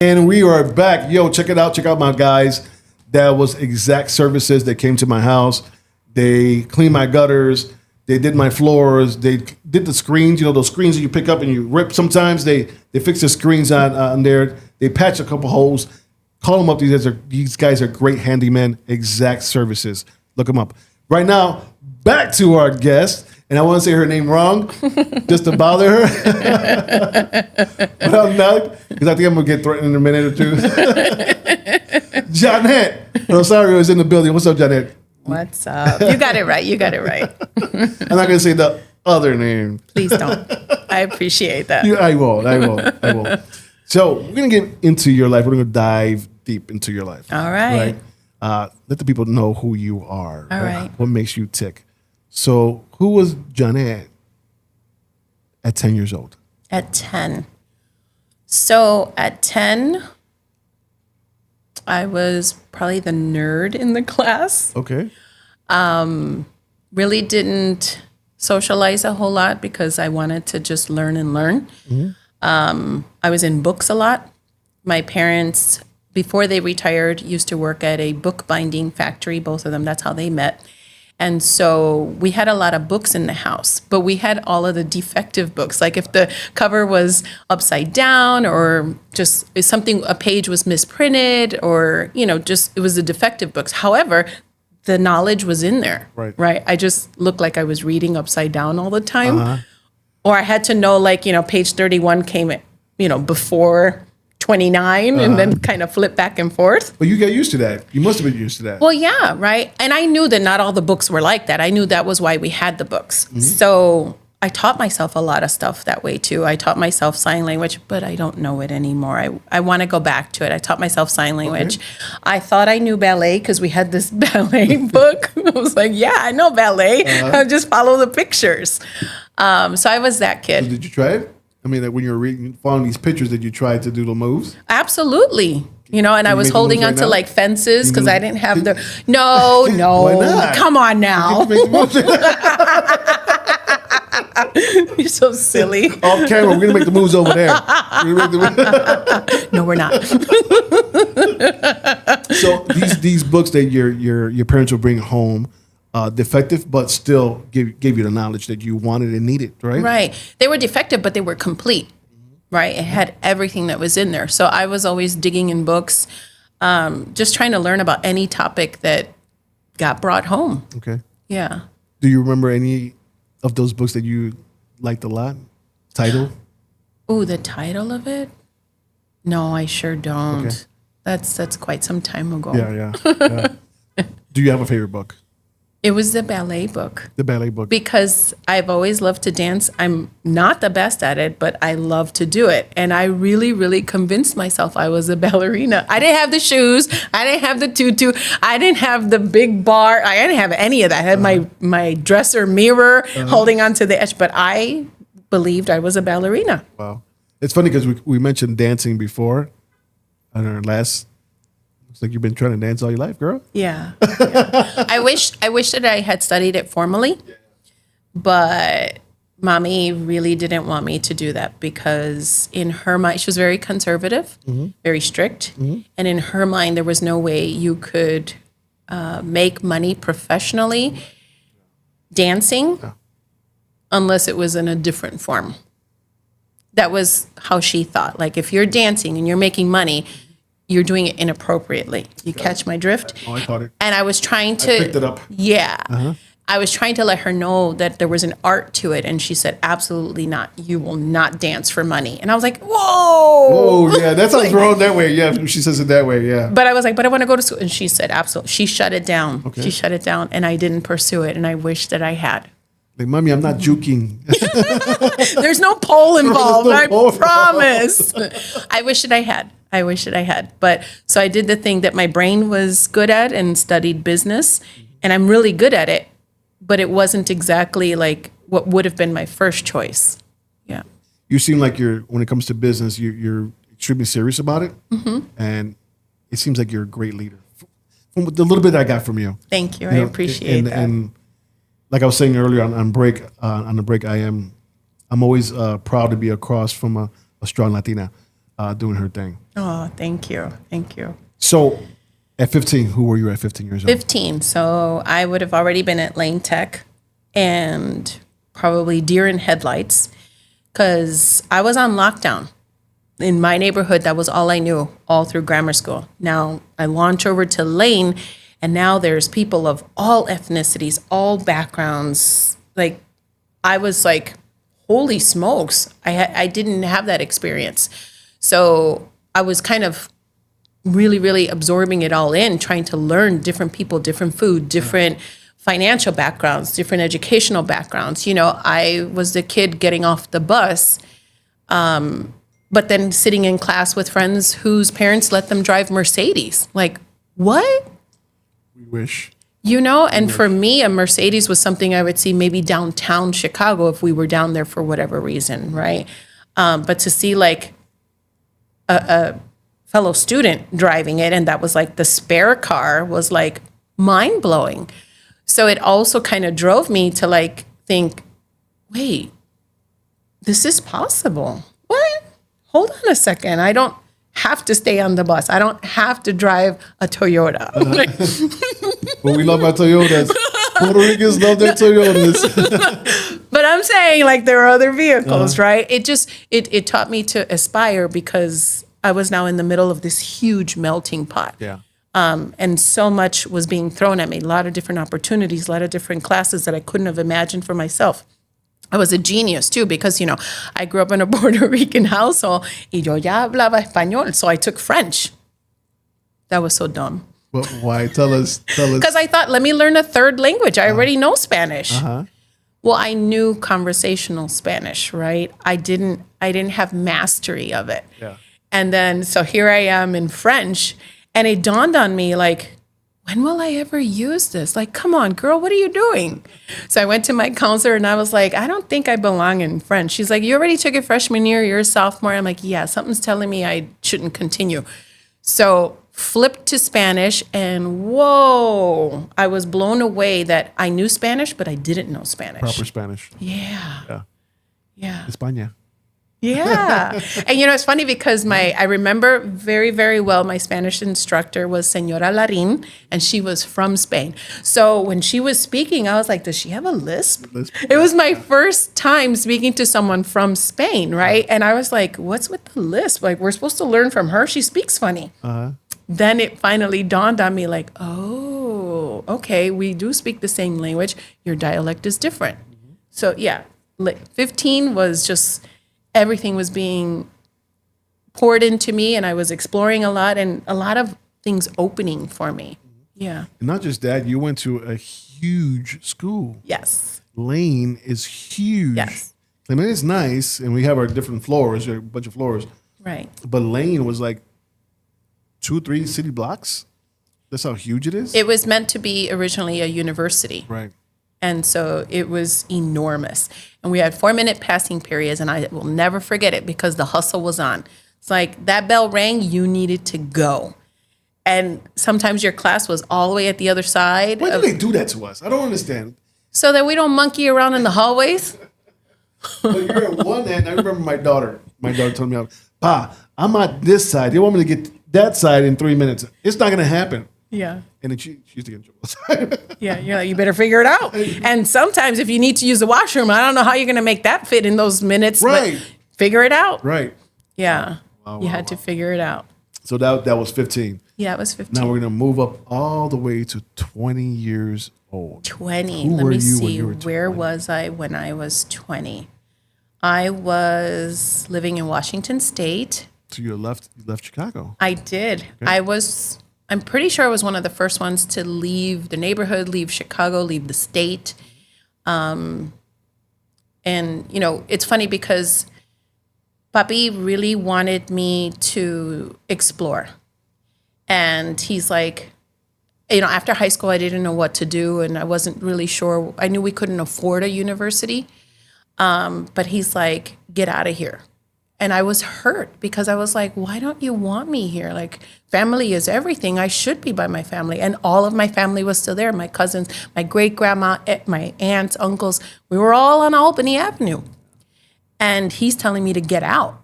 A: And we are back. Yo, check it out. Check out my guys. That was Exact Services. They came to my house. They cleaned my gutters. They did my floors. They did the screens. You know, those screens that you pick up and you rip sometimes. They fix the screens on there. They patch a couple holes. Call them up. These guys are great handymen. Exact Services. Look them up. Right now, back to our guest. And I want to say her name wrong, just to bother her. But I'm not, because I think I'm going to get threatened in a minute or two. Janette Rosario is in the building. What's up, Janette?
B: What's up? You got it right. You got it right.
A: I'm not going to say the other name.
B: Please don't. I appreciate that.
A: I won't. So we're going to get into your life. We're going to dive deep into your life.
B: All right.
A: Let the people know who you are.
B: All right.
A: What makes you tick. So who was Janette at 10 years old?
B: At 10. So at 10, I was probably the nerd in the class.
A: Okay.
B: Really didn't socialize a whole lot because I wanted to just learn and learn. I was in books a lot. My parents, before they retired, used to work at a bookbinding factory, both of them. That's how they met. And so we had a lot of books in the house, but we had all of the defective books. Like if the cover was upside down or just something, a page was misprinted or, just it was the defective books. However, the knowledge was in there, right? I just looked like I was reading upside down all the time. Or I had to know page 31 came, before 29 and then kind of flip back and forth.
A: But you got used to that. You must have been used to that.
B: Well, yeah, right. And I knew that not all the books were like that. I knew that was why we had the books. So I taught myself a lot of stuff that way too. I taught myself sign language, but I don't know it anymore. I want to go back to it. I taught myself sign language. Okay. I thought I knew ballet because we had this ballet book. I was like, yeah, I know ballet. I'll just follow the pictures. So I was that kid.
A: So did you try it? I mean, like when you were following these pictures, did you try to do the moves?
B: Absolutely. And I was holding onto like fences because I didn't have the. No.
A: Why not?
B: Come on now. You're so silly.
A: Off camera, we're gonna make the moves over there.
B: No, we're not.
A: So these books that your parents will bring home. Defective, but still gave you the knowledge that you wanted and needed, right?
B: Right. They were defective, but they were complete, right? It had everything that was in there. So I was always digging in books, just trying to learn about any topic that got brought home.
A: Okay.
B: Yeah.
A: Do you remember any of those books that you liked a lot? Title?
B: Oh, the title of it? No, I sure don't.
A: Okay.
B: That's quite some time ago.
A: Yeah. Do you have a favorite book?
B: It was the ballet book.
A: The ballet book.
B: Because I've always loved to dance. I'm not the best at it, but I love to do it. And I really, really convinced myself I was a ballerina. I didn't have the shoes. I didn't have the tutu. I didn't have the big bar. I didn't have any of that. I had my dresser mirror holding onto the edge, but I believed I was a ballerina.
A: Wow. It's funny because we mentioned dancing before on our last. Looks like you've been trying to dance all your life, girl.
B: Yeah. I wish that I had studied it formally, but mommy really didn't want me to do that because in her mind, she was very conservative, very strict. And in her mind, there was no way you could make money professionally dancing unless it was in a different form. That was how she thought. Like if you're dancing and you're making money, you're doing it inappropriately. You catch my drift?
A: Oh, I caught it.
B: And I was trying to...
A: I picked it up.
B: Yeah. I was trying to let her know that there was an art to it. And she said, absolutely not. You will not dance for money. And I was like, whoa.
A: Oh, yeah. That sounds wrong that way. Yeah. She says it that way. Yeah.
B: But I was like, but I want to go to school. And she said, absolutely. She shut it down.
A: Okay.
B: She shut it down. And I didn't pursue it. And I wish that I had.
A: Like, mommy, I'm not juking.
B: There's no pole involved.
A: no
B: I
A: pole
B: promise. I wish that I had. I wish that I had. But so I did the thing that my brain was good at and studied business. And I'm really good at it. But it wasn't exactly like what would have been my first choice. Yeah.
A: You seem like when it comes to business, you're extremely serious about it. Mm-hmm. And it seems like you're a great leader. From the little bit I got from you.
B: Thank you. I appreciate that.
A: And like I was saying earlier on the break, I'm always proud to be across from a strong Latina doing her thing.
B: Oh, thank you. Thank you.
A: So at 15, who were you at 15 years old?
B: 15. So I would have already been at Lane Tech and probably deer in headlights because I was on lockdown. In my neighborhood, that was all I knew all through grammar school. Now I launch over to Lane, and now there's people of all ethnicities, all backgrounds. Like, I was like, holy smokes, I didn't have that experience. So I was kind of really, really absorbing it all in, trying to learn different people, different food, different financial backgrounds, different educational backgrounds. You know, I was the kid getting off the bus, but then sitting in class with friends whose parents let them drive Mercedes. Like, what?
A: We wish.
B: You know, and for me, a Mercedes was something I would see maybe downtown Chicago if we were down there for whatever reason, right? But to see like a fellow student driving it, and that was like the spare car, was like mind blowing. So it also kind of drove me to like think, wait, this is possible. What? Hold on a second. I don't have to stay on the bus. I don't have to drive a Toyota.
A: Well, we love our Toyotas. Puerto Ricans love their Toyotas.
B: But I'm saying like there are other vehicles, right? It taught me to aspire because I was now in the middle of this huge melting pot.
A: Yeah.
B: And so much was being thrown at me, a lot of different opportunities, a lot of different classes that I couldn't have imagined for myself. I was a genius too because, you know, I grew up in a Puerto Rican household y yo ya hablaba español, so I took French. That was so dumb.
A: Well, why? Tell us.
B: Because I thought, let me learn a third language. I already know Spanish. Well, I knew conversational Spanish, right? I didn't have mastery of it.
A: Yeah.
B: And then, so here I am in French, and it dawned on me, like, when will I ever use this? Like, come on, girl, what are you doing? So I went to my counselor, and I was like, I don't think I belong in French. She's like, you already took it freshman year, you're a sophomore. I'm like, yeah, something's telling me I shouldn't continue. So flipped to Spanish, and whoa, I was blown away that I knew Spanish, but I didn't know Spanish.
A: Proper Spanish.
B: Yeah.
A: España.
B: Yeah. And you know, it's funny because I remember very, very well, my Spanish instructor was Señora Larín, and she was from Spain. So when she was speaking, I was like, does she have a lisp? It was my first time speaking to someone from Spain, right? And I was like, what's with the lisp? Like, we're supposed to learn from her. She speaks funny. Then it finally dawned on me like, oh, okay, we do speak the same language. Your dialect is different. So yeah, 15 was just... everything was being poured into me, and I was exploring a lot, and a lot of things opening for me. Yeah.
A: And not just that, you went to a huge school.
B: Yes.
A: Lane is huge.
B: Yes.
A: I mean, it's nice, and we have our different floors, a bunch of floors.
B: Right.
A: But Lane was like 2-3 city blocks. That's how huge it is.
B: It was meant to be originally a university.
A: Right.
B: And so it was enormous. And we had 4-minute passing periods, and I will never forget it because the hustle was on. It's like that bell rang, you needed to go. And sometimes your class was all the way at the other side.
A: Why do they do that to us? I don't understand.
B: So that we don't monkey around in the hallways.
A: But you're at one end. I remember my daughter told me, Pa, I'm at this side. They want me to get that side in 3 minutes. It's not going to happen.
B: Yeah.
A: And then she used to get in trouble.
B: Yeah, you're like, you better figure it out. And sometimes if you need to use the washroom, I don't know how you're going to make that fit in those minutes.
A: Right.
B: But figure it out.
A: Right.
B: Yeah. You had to figure it out.
A: So that was 15.
B: Yeah, it was 15.
A: Now we're going to move up all the way to 20 years Oh,
B: 20.
A: who
B: Let
A: were
B: me
A: you when
B: see.
A: you were
B: Where
A: 20?
B: was I when I was 20? I was living in Washington State.
A: So you left Chicago.
B: I did. I'm pretty sure I was one of the first ones to leave the neighborhood, leave Chicago, leave the state. And, it's funny because Papi really wanted me to explore. And he's like, after high school, I didn't know what to do, and I wasn't really sure. I knew we couldn't afford a university, but he's like, get out of here. And I was hurt because I was like, why don't you want me here? Like, family is everything. I should be by my family. And all of my family was still there. My cousins, my great-grandma, my aunts, uncles. We were all on Albany Avenue. And he's telling me to get out.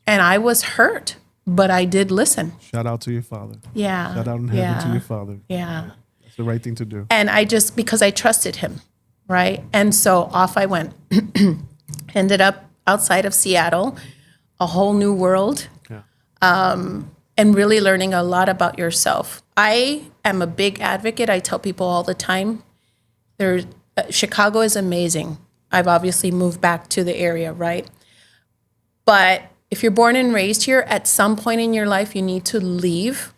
B: And I was hurt, but I did listen.
A: Shout out to your father.
B: Yeah.
A: Shout out in heaven to your father.
B: Yeah.
A: That's the right thing to do.
B: And because I trusted him, right? And so off I went. Ended up outside of Seattle, a whole new world, and really learning a lot about yourself. I am a big advocate. I tell people all the time, Chicago is amazing. I've obviously moved back to the area, right? But if you're born and raised here, at some point in your life, you need to leave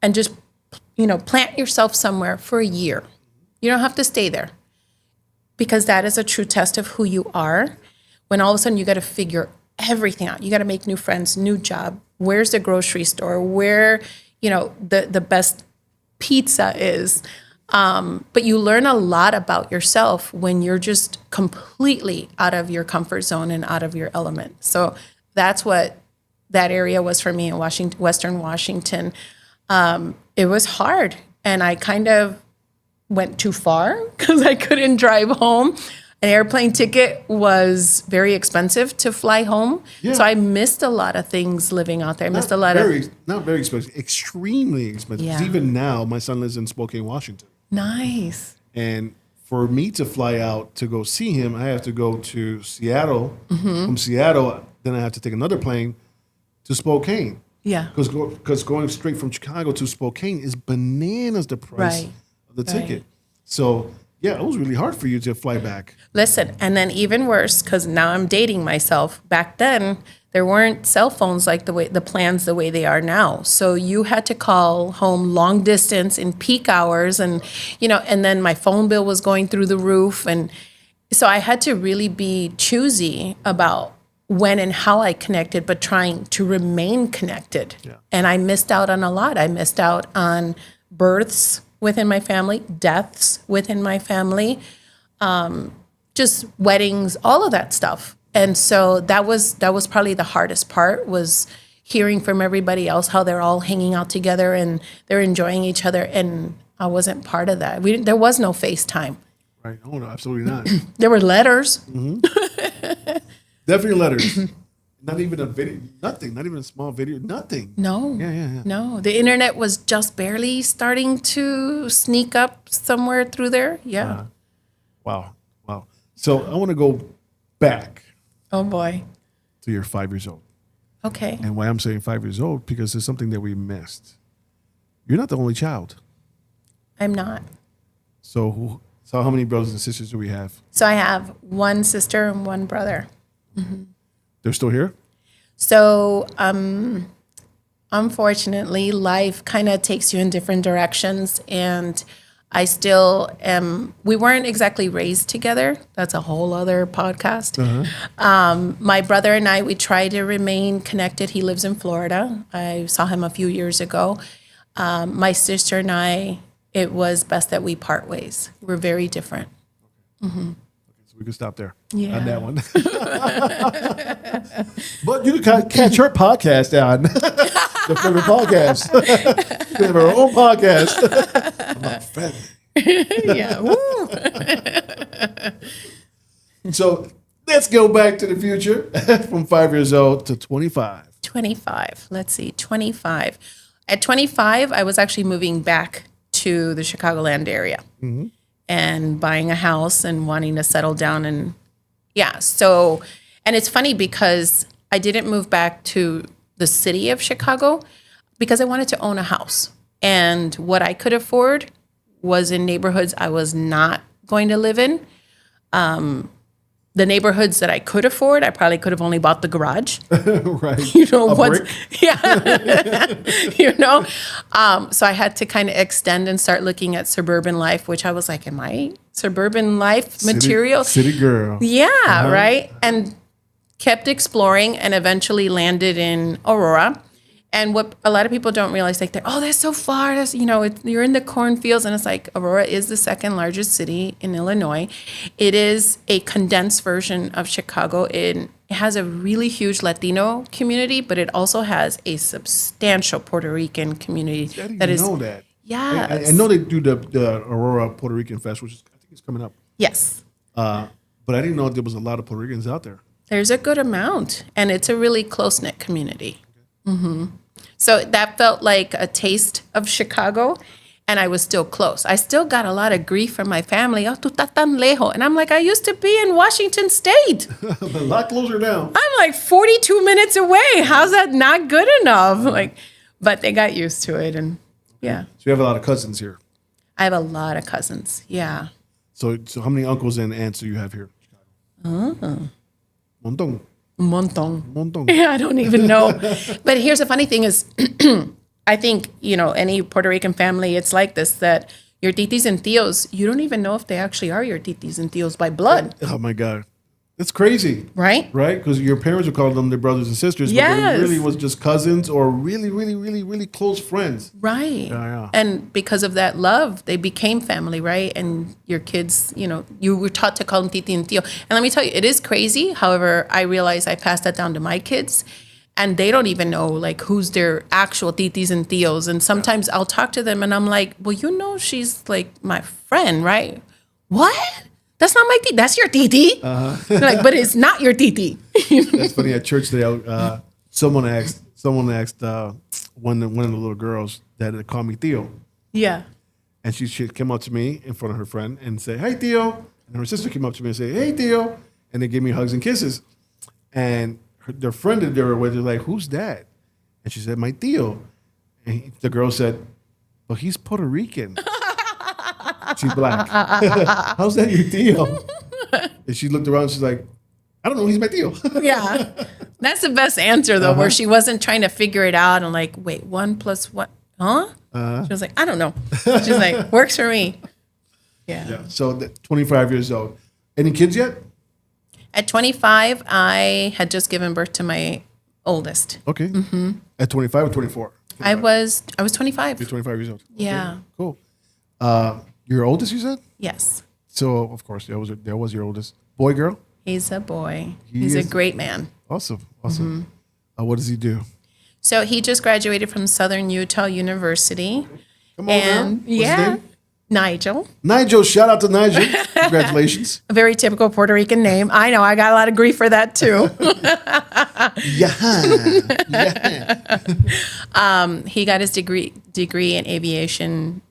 B: and just, plant yourself somewhere for a year. You don't have to stay there, because that is a true test of who you are. When all of a sudden you got to figure everything out. You got to make new friends, new job. Where's the grocery store? Where, the best pizza is. But you learn a lot about yourself when you're just completely out of your comfort zone and out of your element. So that's what that area was for me in Western Washington. It was hard, and I kind of went too far because I couldn't drive home. An airplane ticket was very expensive to fly home. Yeah. So I missed a lot of things living out there. I missed a lot of...
A: Not very expensive, extremely expensive. Yeah. Even now, my son lives in Spokane, Washington.
B: Nice.
A: And for me to fly out to go see him, I have to go to Seattle. Mm-hmm. From Seattle, then I have to take another plane to Spokane.
B: Yeah.
A: Because going straight from Chicago to Spokane is bananas the price of the ticket. So... yeah, it was really hard for you to fly back.
B: Listen, and then even worse, because now I'm dating myself. Back then, there weren't cell phones like the plans the way they are now. So you had to call home long distance in peak hours, and and then my phone bill was going through the roof, and so I had to really be choosy about when and how I connected, but trying to remain connected. Yeah. And I missed out on a lot. I missed out on births within my family, deaths within my family, just weddings, all of that stuff. And so that was probably the hardest part, was hearing from everybody else how they're all hanging out together and they're enjoying each other, and I wasn't part of that. There was no FaceTime.
A: Right. Oh, no, absolutely not.
B: There were letters.
A: Mm-hmm. Definitely letters. Not even a video, nothing, not even a small video, nothing.
B: No.
A: Yeah.
B: No, the internet was just barely starting to sneak up somewhere through there. Yeah.
A: Wow. So I want to go back.
B: Oh, boy.
A: To your 5 years old.
B: Okay.
A: And why I'm saying 5 years old, because it's something that we missed. You're not the only child.
B: I'm not.
A: So how many brothers and sisters do we have?
B: So I have one sister and one brother. Mm-hmm.
A: They're still here?
B: So, unfortunately, life kind of takes you in different directions, and I still am. We weren't exactly raised together. That's a whole other podcast. Uh-huh. My brother and I, we try to remain connected. He lives in Florida. I saw him a few years ago. My sister and I, it was best that we part ways. We're very different. Mm-hmm.
A: We can stop there
B: on
A: that one. But you can catch her podcast on the Flava Podcast. We have our own podcast. I'm not friendly. So let's go back to the future from 5 years old to 25.
B: 25. Let's see, 25. At 25, I was actually moving back to the Chicagoland area. Mm-hmm. And buying a house and wanting to settle down. And so, and it's funny because I didn't move back to the city of Chicago because I wanted to own a house. And what I could afford was in neighborhoods I was not going to live in. The neighborhoods that I could afford, I probably could have only bought the garage.
A: Right.
B: You know
A: A
B: what?
A: brick?
B: Yeah. You know, so I had to kind of extend and start looking at suburban life, which I was like, am I suburban life material?
A: City girl.
B: Yeah, right. And kept exploring and eventually landed in Aurora. And what a lot of people don't realize, like, that's so far. That's, you're in the cornfields. And it's like, Aurora is the second largest city in Illinois. It is a condensed version of Chicago. It has a really huge Latino community, but it also has a substantial Puerto Rican community.
A: I didn't know that.
B: Yes.
A: I know they do the Aurora Puerto Rican Fest, which I think is coming up.
B: Yes.
A: But I didn't know there was a lot of Puerto Ricans out there.
B: There's a good amount, and it's a really close-knit community. Mm-hmm. So that felt like a taste of Chicago, and I was still close. I still got a lot of grief from my family. Oh, tú estás tan lejos. And I'm like, I used to be in Washington State.
A: A lot closer now.
B: I'm like 42 minutes away. How's that not good enough? But they got used to it, and yeah.
A: So you have a lot of cousins here.
B: I have a lot of cousins. Yeah.
A: So how many uncles and aunts do you have here? Montón.
B: Montón. Yeah, I don't even know. But here's the funny thing is, I think, any Puerto Rican family, it's like this, that your titis and tios, you don't even know if they actually are your titis and tios by blood.
A: Oh, my God. That's crazy.
B: Right?
A: Right? Because your parents would call them their brothers and sisters, but
B: Yes.
A: they really was just cousins or really, really, really, really close friends.
B: Right.
A: Yeah.
B: And because of that love, they became family, right? And your kids, you were taught to call them titi and tio. And let me tell you, it is crazy. However, I realize I passed that down to my kids, and they don't even know, who's their actual titis and tios. And sometimes I'll talk to them, and I'm like, well, she's, my friend, right? What? That's not my titi. That's your titi. They're like, but it's not your titi.
A: That's funny. At church today, someone asked one of the little girls that had called me Theo.
B: Yeah.
A: And she came up to me in front of her friend and said, "Hey, Theo." And her sister came up to me and said, "Hey, Theo." And they gave me hugs and kisses. And their friend that they were with, they're like, "Who's that?" And she said, "My Theo." And the girl said, "Well, he's Puerto Rican." She's black. How's that your Theo? And she looked around. She's like, "I don't know. He's my Theo."
B: Yeah. That's the best answer, though, where she wasn't trying to figure it out and wait, 1 + 1, huh? She was like, I don't know. She's like, works for me. Yeah.
A: So 25 years old. Any kids yet?
B: At 25, I had just given birth to my oldest.
A: Okay. Mm-hmm. At 25 or 24?
B: I was 25.
A: You're 25 years old.
B: Yeah.
A: Okay, cool. Your oldest, you said?
B: Yes.
A: So, of course, that was your oldest. Boy, girl?
B: He's a boy. He's a great man.
A: Awesome. What does he do?
B: So he just graduated from Southern Utah University.
A: Come on now. What's his name?
B: Nigel.
A: Nigel, shout out to Nigel. Congratulations.
B: A very typical Puerto Rican name. I know, I got a lot of grief for that too. He got his degree in aviation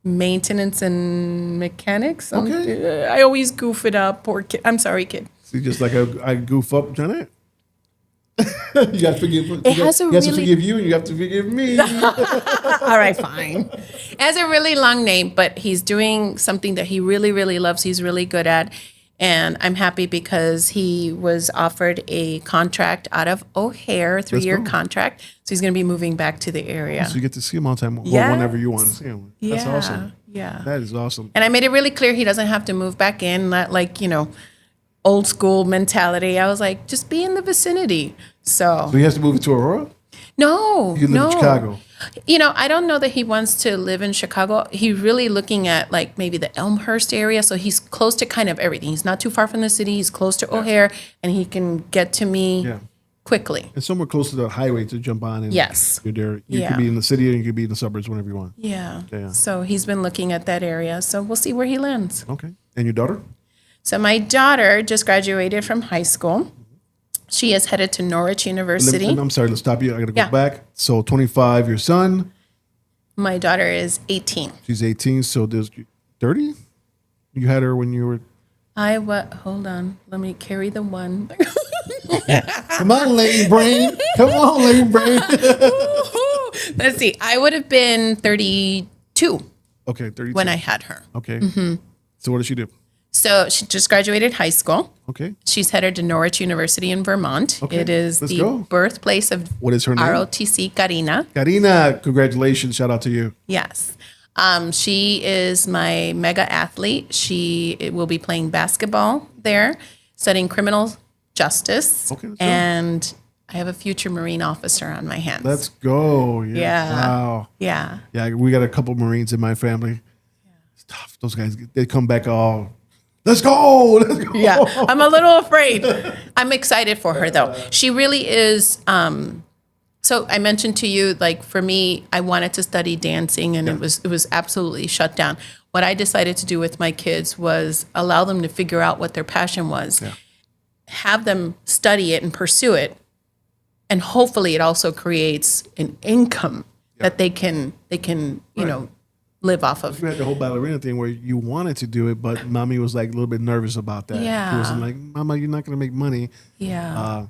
B: maintenance and mechanics.
A: Okay.
B: I always goof it up. Poor kid. I'm sorry, kid.
A: See, just like I goof up Janette. You got to forgive. He has to forgive you, and you have to forgive me.
B: All right, fine. It has a really long name, but he's doing something that he really, really loves. He's really good at. And I'm happy because he was offered a contract out of O'Hare, 3-year contract. So he's going to be moving back to the area.
A: So you get to see him all the time, or
B: Yes.
A: whenever you want to see him. That's awesome.
B: Yeah.
A: That is awesome.
B: And I made it really clear he doesn't have to move back in, not old school mentality. I was like, just be in the vicinity. So
A: he has to move to Aurora?
B: no,
A: You live in Chicago.
B: I don't know that he wants to live in Chicago. He's really looking at maybe the Elmhurst area. So he's close to kind of everything. He's not too far from the city. He's close to O'Hare, and he can get to me quickly.
A: And somewhere close to the highway to jump on. And
B: Yes.
A: You're there. You could be in the city, and you could be in the suburbs whenever you want.
B: Yeah.
A: Yeah.
B: So he's been looking at that area. So we'll see where he lands.
A: Okay. And your daughter?
B: So my daughter just graduated from high school. She is headed to Norwich University.
A: I'm sorry to stop you. I got to go
B: Yeah.
A: back. So 25, your son.
B: My daughter is 18.
A: She's 18. So there's 30? You had her when you were...
B: Hold on. Let me carry the one.
A: Come on, lady brain. Come on, lady brain.
B: Let's see. I would have been 32.
A: Okay, 32.
B: when I had her.
A: Okay. So what does she do?
B: So she just graduated high school.
A: Okay.
B: She's headed to Norwich University in Vermont.
A: Okay,
B: It is
A: let's
B: the
A: go.
B: birthplace of
A: What is her name?
B: ROTC Karina.
A: Karina, congratulations. Shout out to you.
B: Yes. She is my mega athlete. She will be playing basketball there, studying criminal justice.
A: Okay, let's go.
B: And I have a future Marine officer on my hands.
A: Let's go.
B: Yeah.
A: Wow.
B: Yeah.
A: Yeah, we got a couple Marines in my family. It's tough. Those guys, they come back all, let's go. Let's go.
B: Yeah. I'm a little afraid. I'm excited for her, though. She really is. So I mentioned to you, like for me, I wanted to study dancing, and it was absolutely shut down. What I decided to do with my kids was allow them to figure out what their passion was, have them study it and pursue it, and hopefully it also creates an income that they can live off of.
A: You had the whole ballerina thing where you wanted to do it, but mommy was like a little bit nervous about that.
B: Yeah.
A: She was like, Mama, you're not going to make money.
B: Yeah.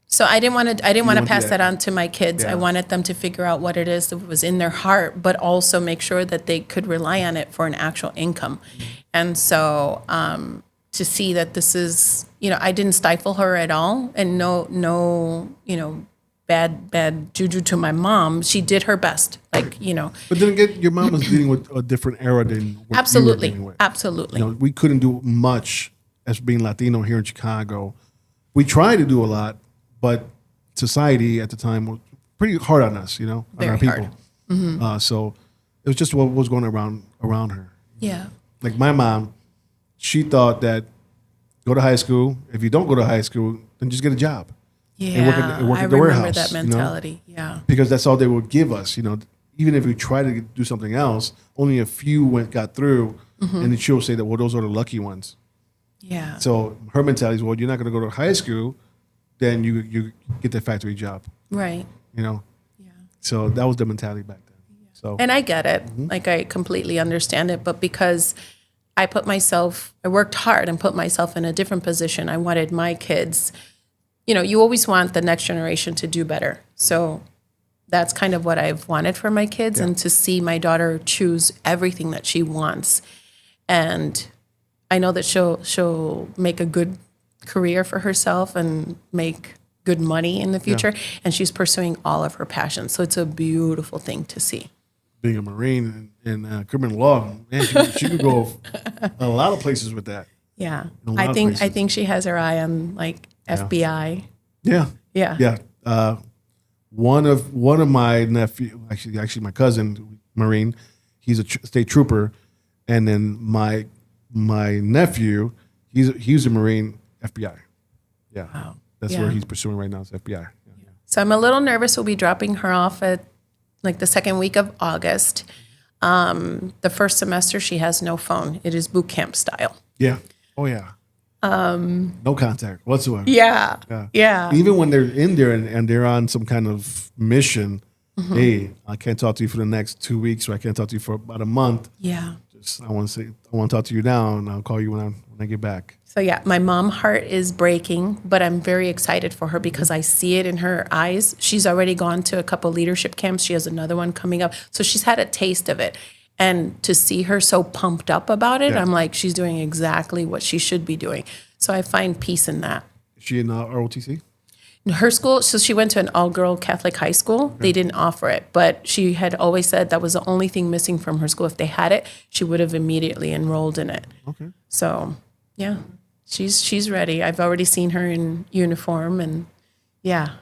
B: So I didn't want to
A: want to
B: pass
A: do
B: that
A: that.
B: on to my kids.
A: Yeah.
B: I wanted them to figure out what it is that was in their heart, but also make sure that they could rely on it for an actual income. And so to see that this is, I didn't stifle her at all, and no, bad juju to my mom. She did her best,
A: But then again, your mom was dealing with a different era than what
B: Absolutely,
A: you were dealing with.
B: absolutely.
A: We couldn't do much as being Latino here in Chicago. We tried to do a lot, but society at the time was pretty hard on us, on
B: Very
A: our people.
B: hard.
A: So it was just what was going around her.
B: Yeah.
A: Like my mom, she thought that go to high school. If you don't go to high school, then just get a job.
B: Yeah,
A: work
B: I
A: at the
B: remember
A: warehouse,
B: that mentality. Yeah.
A: Because that's all they would give us. Even if we tried to do something else, only a few got through, and then she'll say that, well, those are the lucky ones.
B: Yeah.
A: So her mentality is, well, you're not going to go to high school, then you get that factory job.
B: Right.
A: Yeah.
B: Yeah.
A: So that was the mentality back then. So
B: And I get it. Like, I completely understand it. But because I worked hard and put myself in a different position, I wanted my kids, you always want the next generation to do better. So that's kind of what I've wanted for my kids, and to see my daughter choose everything that she wants. And I know that she'll make a good career for herself and make good money in the future. And she's pursuing all of her passions. So it's a beautiful thing to see.
A: being a Marine and criminal law, man, she could go a lot of places with that.
B: Yeah.
A: A lot
B: I
A: of
B: think
A: places.
B: she has her eye on like FBI.
A: Yeah.
B: Yeah.
A: Yeah. One of my nephew, actually my cousin, Marine, he's a state trooper, and then my nephew, he's a Marine, FBI. Yeah.
B: Wow.
A: That's
B: Yeah.
A: where he's pursuing right now, is FBI. Yeah.
B: So I'm a little nervous. We'll be dropping her off at like the second week of August. The first semester, she has no phone. It is boot camp style.
A: Yeah. Oh yeah. No contact whatsoever.
B: Yeah.
A: Yeah.
B: Yeah.
A: Even when they're in there and they're on some kind of mission, hey, I can't talk to you for the next 2 weeks, or I can't talk to you for about a month.
B: Yeah.
A: I want to talk to you now, and I'll call you when I get back.
B: So yeah, my mom's heart is breaking, but I'm very excited for her because I see it in her eyes. She's already gone to a couple leadership camps. She has another one coming up. So she's had a taste of it. And to see her so pumped up about it,
A: Yeah.
B: I'm like, she's doing exactly what she should be doing. So I find peace in that.
A: Is she in ROTC?
B: Her school, so she went to an all-girl Catholic high school. They didn't offer it, but she had always said that was the only thing missing from her school. If they had it, she would have immediately enrolled in it.
A: Okay.
B: So, yeah, she's ready. I've already seen her in uniform, and yeah,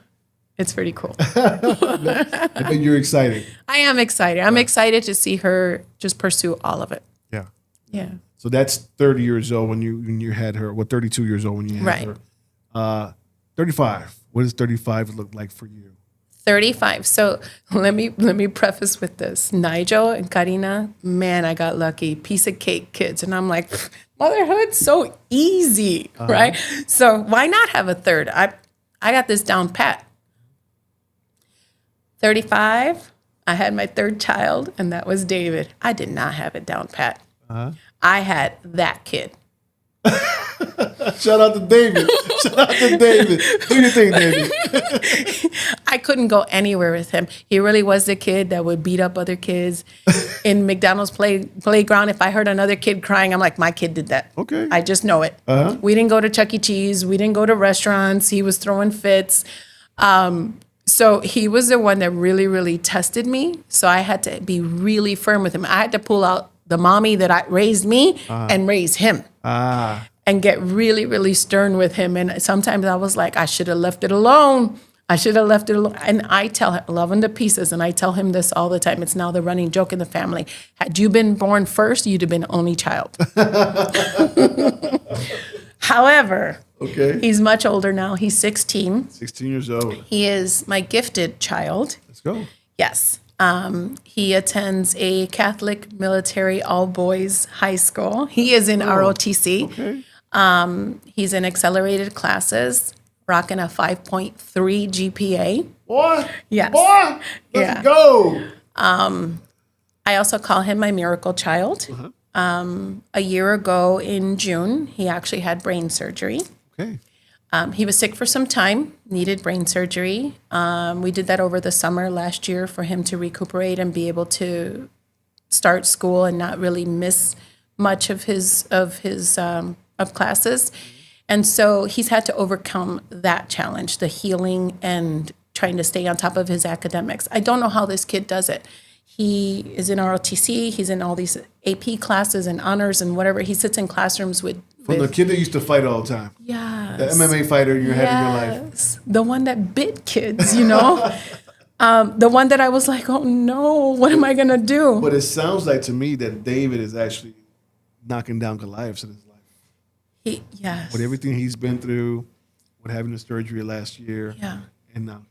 B: it's pretty cool.
A: I bet you're excited.
B: I am excited. I'm excited to see her just pursue all of it.
A: Yeah.
B: Yeah.
A: So that's 30 years old when you had her. 32 years old when you had
B: Right.
A: her. 35. What does 35 look like for you?
B: 35. So let me preface with this. Nigel and Karina, man, I got lucky. Piece of cake kids. And I'm like, motherhood's so easy, right? So why not have a third? I got this down pat. 35, I had my third child, and that was David. I did not have it down pat. I had that kid.
A: Shout out to David. Shout out to David. Do your thing, David.
B: I couldn't go anywhere with him. He really was the kid that would beat up other kids in McDonald's playground. If I heard another kid crying, I'm like, my kid did that.
A: Okay.
B: I just know it.
A: Uh-huh.
B: We didn't go to Chuck E. Cheese. We didn't go to restaurants. He was throwing fits. So he was the one that really, really tested me. So I had to be really firm with him. I had to pull out the mommy that raised me and raise him. And get really, really stern with him. And sometimes I was like, I should have left it alone. I should have left it alone. And I tell him, love him to pieces, and I tell him this all the time. It's now the running joke in the family. Had you been born first, you'd have been only child. However, he's much older now. He's 16.
A: 16 years old.
B: He is my gifted child.
A: Let's go.
B: Yes. He attends a Catholic military all-boys high school. He is in ROTC.
A: Okay.
B: He's in accelerated classes, rocking a 5.3 GPA.
A: Boy.
B: Yes.
A: Boy. Let's go.
B: I also call him my miracle child. A year ago in June, he actually had brain surgery.
A: Okay.
B: He was sick for some time, needed brain surgery. We did that over the summer last year for him to recuperate and be able to start school and not really miss much of his classes. And so he's had to overcome that challenge, the healing and trying to stay on top of his academics. I don't know how this kid does it. He is in ROTC. He's in all these AP classes and honors and whatever. He sits in classrooms with
A: the kid that used to fight all the time.
B: Yes.
A: The MMA fighter you had in your life.
B: The one that bit kids, you know? The one that I was like, oh no, what am I going to do?
A: But it sounds like to me that David is actually knocking down Goliaths in his life.
B: Yes.
A: With everything he's been through, with having the surgery last year, and now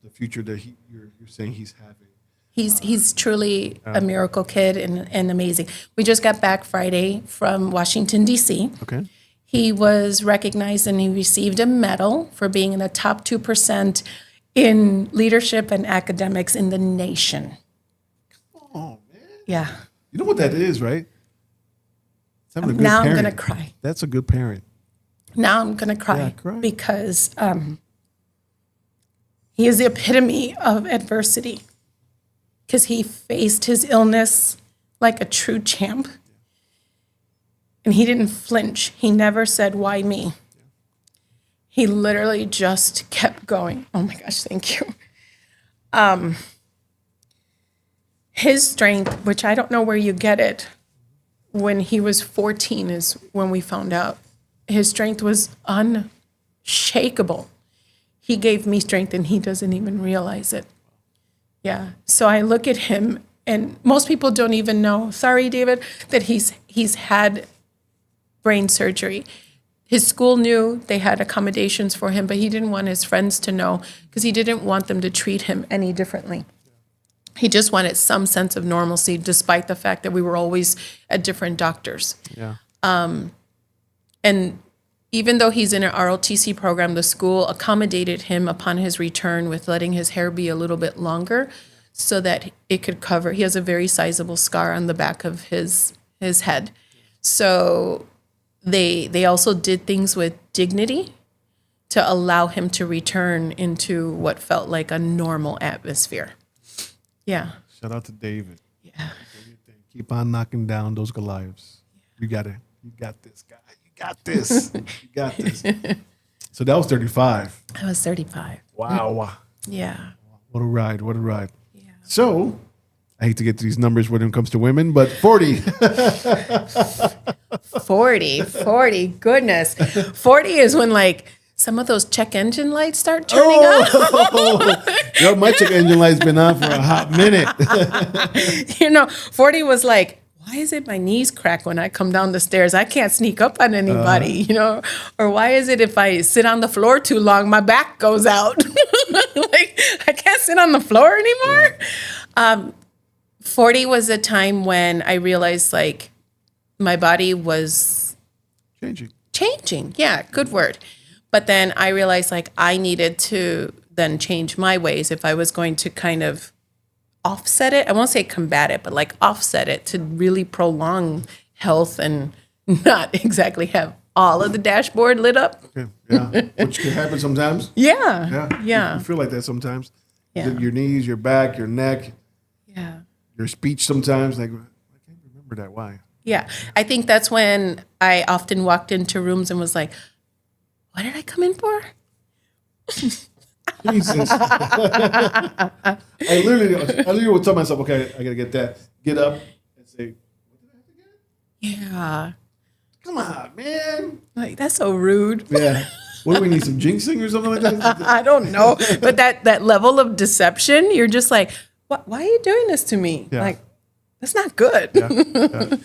A: the future that you're saying he's having.
B: He's truly a miracle kid and amazing. We just got back Friday from Washington, D.C.
A: Okay.
B: He was recognized and he received a medal for being in the top 2% in leadership and academics in the nation.
A: Oh, man.
B: Yeah.
A: You know what that is, right? It's having a good
B: Now
A: parent.
B: I'm going to cry.
A: That's a good parent.
B: Now I'm going to cry because he is the epitome of adversity. Because he faced his illness like a true champ. And he didn't flinch. He never said, why me? He literally just kept going. Oh my gosh, thank you. His strength, which I don't know where you get it, when he was 14 is when we found out. His strength was unshakable. He gave me strength and he doesn't even realize it. Yeah. So I look at him, and most people don't even know, sorry, David, that he's had brain surgery. His school knew, they had accommodations for him, but he didn't want his friends to know because he didn't want them to treat him any differently. He just wanted some sense of normalcy, despite the fact that we were always at different doctors.
A: Yeah.
B: And even though he's in an ROTC program, the school accommodated him upon his return with letting his hair be a little bit longer so that it could cover. He has a very sizable scar on the back of his head. So they also did things with dignity to allow him to return into what felt like a normal atmosphere. Yeah.
A: Shout out to David.
B: Yeah.
A: Keep on knocking down those Goliaths. You got this, guy. You got this. You got this. So that was 35.
B: I was 35.
A: Wow.
B: Yeah.
A: What a ride. What a ride.
B: Yeah.
A: So I hate to get to these numbers when it comes to women, but 40.
B: 40, goodness. 40 is when like some of those check engine lights start turning on.
A: Yo, my check engine light's been on for a hot minute.
B: 40 was like, why is it my knees crack when I come down the stairs? I can't sneak up on anybody, Or why is it if I sit on the floor too long, my back goes out? Like, I can't sit on the floor anymore. 40 was a time when I realized, like, my body was changing. Yeah, good word. But then I realized, like, I needed to then change my ways if I was going to kind of offset it. I won't say combat it, but like offset it to really prolong health and not exactly have all of the dashboard lit up.
A: Okay. Yeah. Which can happen sometimes.
B: Yeah.
A: Yeah. You feel like that sometimes.
B: Yeah.
A: Your knees, your back, your neck,
B: Yeah.
A: your speech sometimes. Like, I can't remember that. Why?
B: Yeah. I think that's when I often walked into rooms and was like, what did I come in for?
A: Jesus. I literally would tell myself, okay, I got to get that. Get up and say, what did I have to get?
B: Yeah.
A: Come on, man.
B: Like, that's so rude.
A: Yeah. What do we need, some jinxing or something like that?
B: I don't know. But that level of deception, you're just like, why are you doing this to me?
A: Yeah.
B: Like, that's not good.
A: Yeah.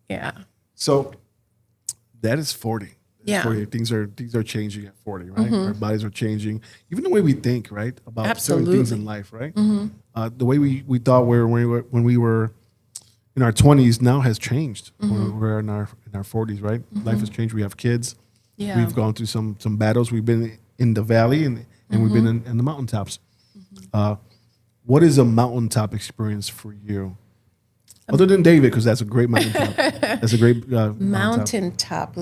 B: Yeah.
A: So that is 40.
B: Yeah.
A: 40. Things are changing at 40, right? Our bodies are changing. Even the way we think, right? About certain things in life, right? The way we thought when we were in our 20s now has changed. When we're in our 40s, right? Life has changed. We have kids.
B: Yeah.
A: We've gone through some battles. We've been in the valley and we've been in the mountaintops. What is a mountaintop experience for you? Other than David, because that's a great mountaintop. That's a great
B: Mountaintop.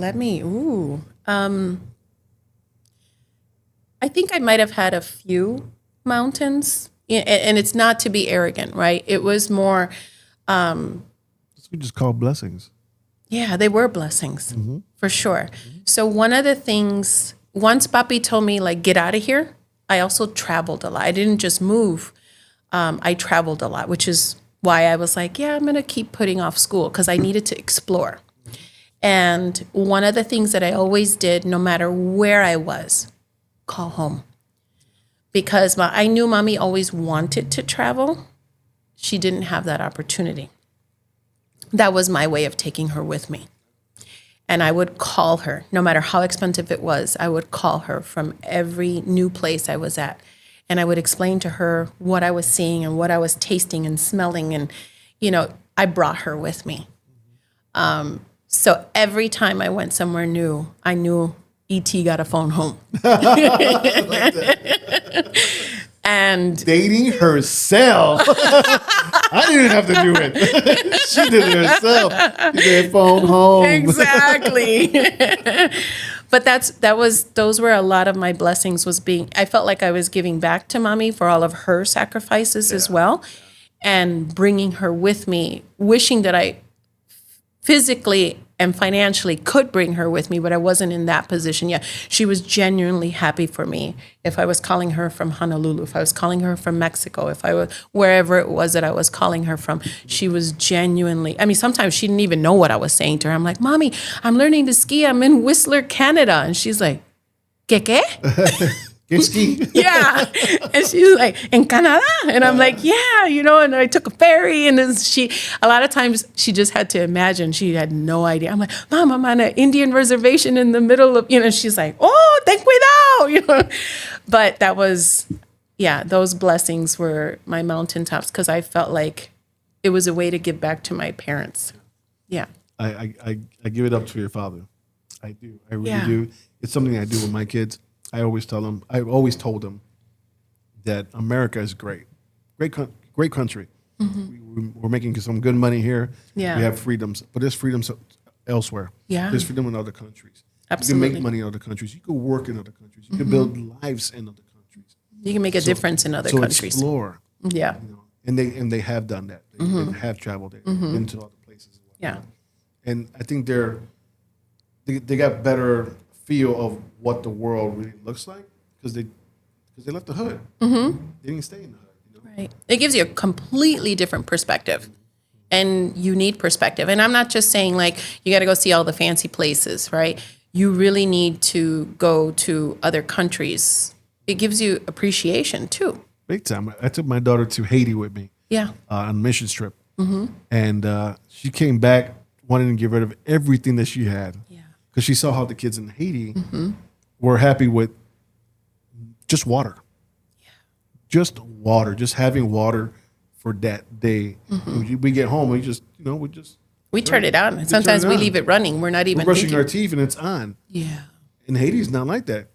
B: I think I might have had a few mountains, and it's not to be arrogant, right? It was more,
A: We just call blessings.
B: yeah, they were blessings for sure. So one of the things, once Papi told me, like, get out of here, I also traveled a lot. I didn't just move. I traveled a lot, which is why I was like, yeah, I'm going to keep putting off school because I needed to explore. And one of the things that I always did, no matter where I was, call home. Because I knew Mommy always wanted to travel. She didn't have that opportunity. That was my way of taking her with me. And I would call her, no matter how expensive it was, I would call her from every new place I was at. And I would explain to her what I was seeing and what I was tasting and smelling. And, I brought her with me. So every time I went somewhere new, I knew E.T. got a phone home. And
A: dating herself. I didn't have to do it. She did it herself. She did phone home.
B: Exactly. But those were a lot of my blessings. I felt like I was giving back to Mommy for all of her sacrifices as well, and bringing her with me, wishing that I physically and financially could bring her with me, but I wasn't in that position yet. She was genuinely happy for me. If I was calling her from Honolulu, if I was calling her from Mexico, if I was wherever it was that I was calling her from, she was genuinely, sometimes she didn't even know what I was saying to her. I'm like, Mommy, I'm learning to ski. I'm in Whistler, Canada. And she's like, ¿Qué?
A: Get ski.
B: Yeah. And she's like, in Canada? And I'm like, yeah, and I took a ferry. And then a lot of times she just had to imagine. She had no idea. I'm like, Mom, I'm on an Indian reservation in the middle of, she's like, oh, ten cuidado, But that was, those blessings were my mountaintops because I felt like it was a way to give back to my parents. Yeah.
A: I give it up to your father. I do. I really do. It's something I do with my kids. I always told them that America is great country. We're making some good money here.
B: Yeah.
A: We have freedoms, but there's freedoms elsewhere.
B: Yeah.
A: There's freedom in other countries.
B: Absolutely.
A: You can make money in other countries. You can work in other countries. You can build lives in other countries.
B: You can make a difference in other countries.
A: Explore.
B: Yeah.
A: And they have done that. They have traveled. They've been to other places.
B: Yeah.
A: And I think they got better feel of what the world really looks like because they left the hood. They didn't stay in the hood.
B: Right. It gives you a completely different perspective, and you need perspective. And I'm not just saying like you got to go see all the fancy places, right? You really need to go to other countries. It gives you appreciation too.
A: Big time. I took my daughter to Haiti with me.
B: Yeah.
A: On a mission trip, and she came back wanting to get rid of everything that she had.
B: Yeah.
A: Because she saw how the kids in Haiti were happy with just water. Yeah. Just water. Just having water for that day. We get home, we
B: turn it on. And sometimes we leave it running. We're not even
A: brushing
B: thinking.
A: our teeth and it's on.
B: Yeah.
A: In Haiti, it's not like that.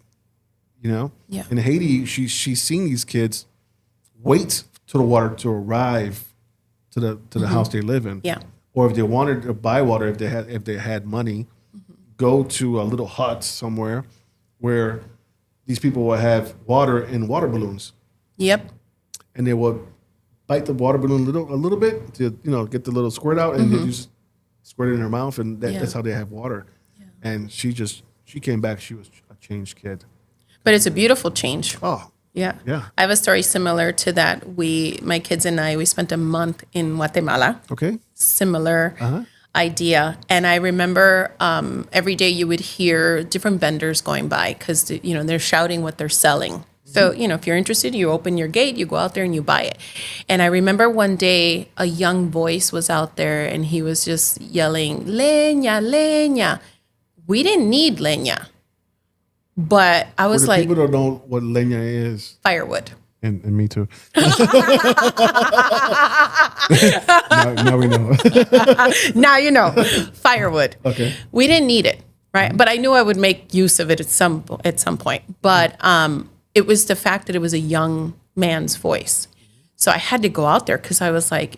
A: Yeah. In Haiti, she's seen these kids wait to the water to arrive to the house they live in.
B: Yeah.
A: Or if they wanted to buy water, if they had money, go to a little hut somewhere where these people will have water in water balloons,
B: Yep.
A: and they will bite the water balloon a little bit to get the little squirt out, and they just squirt it in their mouth, and that's how they have water. Yeah. And she came back. She was a changed kid.
B: But it's a beautiful change.
A: Oh.
B: Yeah.
A: Yeah.
B: I have a story similar to that. My kids and I, we spent a month in Guatemala.
A: Okay.
B: Similar idea. And I remember every day you would hear different vendors going by because, they're shouting what they're selling. So, if you're interested, you open your gate, you go out there and you buy it. And I remember one day a young voice was out there and he was just yelling, leña, leña. We didn't need leña. But I was like,
A: people don't know what leña is.
B: Firewood.
A: And me too. now we know.
B: Now you know. Firewood.
A: Okay.
B: We didn't need it, right? But I knew I would make use of it at some point. But it was the fact that it was a young man's voice. So I had to go out there because I was like,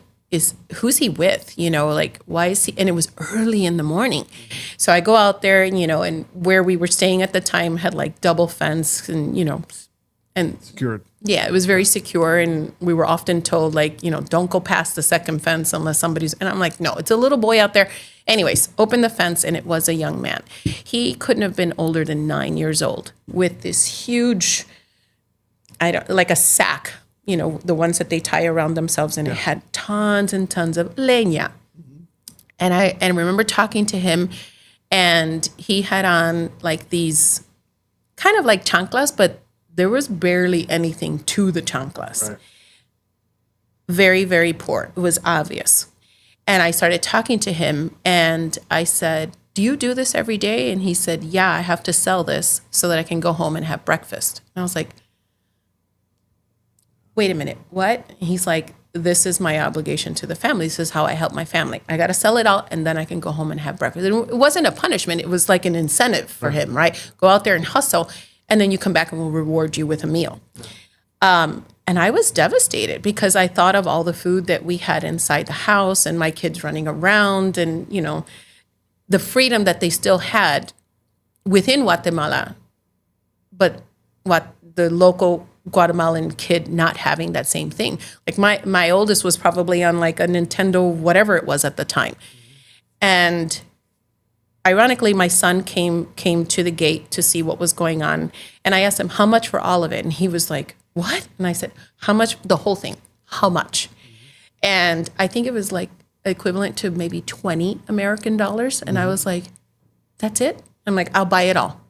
B: who's he with? Why is he? And it was early in the morning. So I go out there and, and where we were staying at the time had like double fence and, and
A: secured.
B: Yeah, it was very secure. And we were often told don't go past the second fence unless somebody's, and I'm like, no, it's a little boy out there. Anyways, open the fence and it was a young man. He couldn't have been older than 9 years old with this huge, like a sack, the ones that they tie around themselves, and it had tons and tons of leña. And I remember talking to him, and he had on like these kind of like chanclas, but there was barely anything to the chanclas. Right. Very, very poor. It was obvious. And I started talking to him, and I said, do you do this every day? And he said, yeah, I have to sell this so that I can go home and have breakfast. And I was like, wait a minute, what? And he's like, this is my obligation to the family. This is how I help my family. I got to sell it out, and then I can go home and have breakfast. And it wasn't a punishment. It was like an incentive for him, right? Go out there and hustle, and then you come back and we'll reward you with a meal. And I was devastated because I thought of all the food that we had inside the house and my kids running around and, the freedom that they still had within Guatemala, but what the local Guatemalan kid not having that same thing. Like my oldest was probably on like a Nintendo, whatever it was at the time. And ironically, my son came to the gate to see what was going on. And I asked him, how much for all of it? And he was like, what? And I said, how much? The whole thing. How much? And I think it was like equivalent to maybe 20 American dollars. And I was like, that's it? I'm like, I'll buy it all.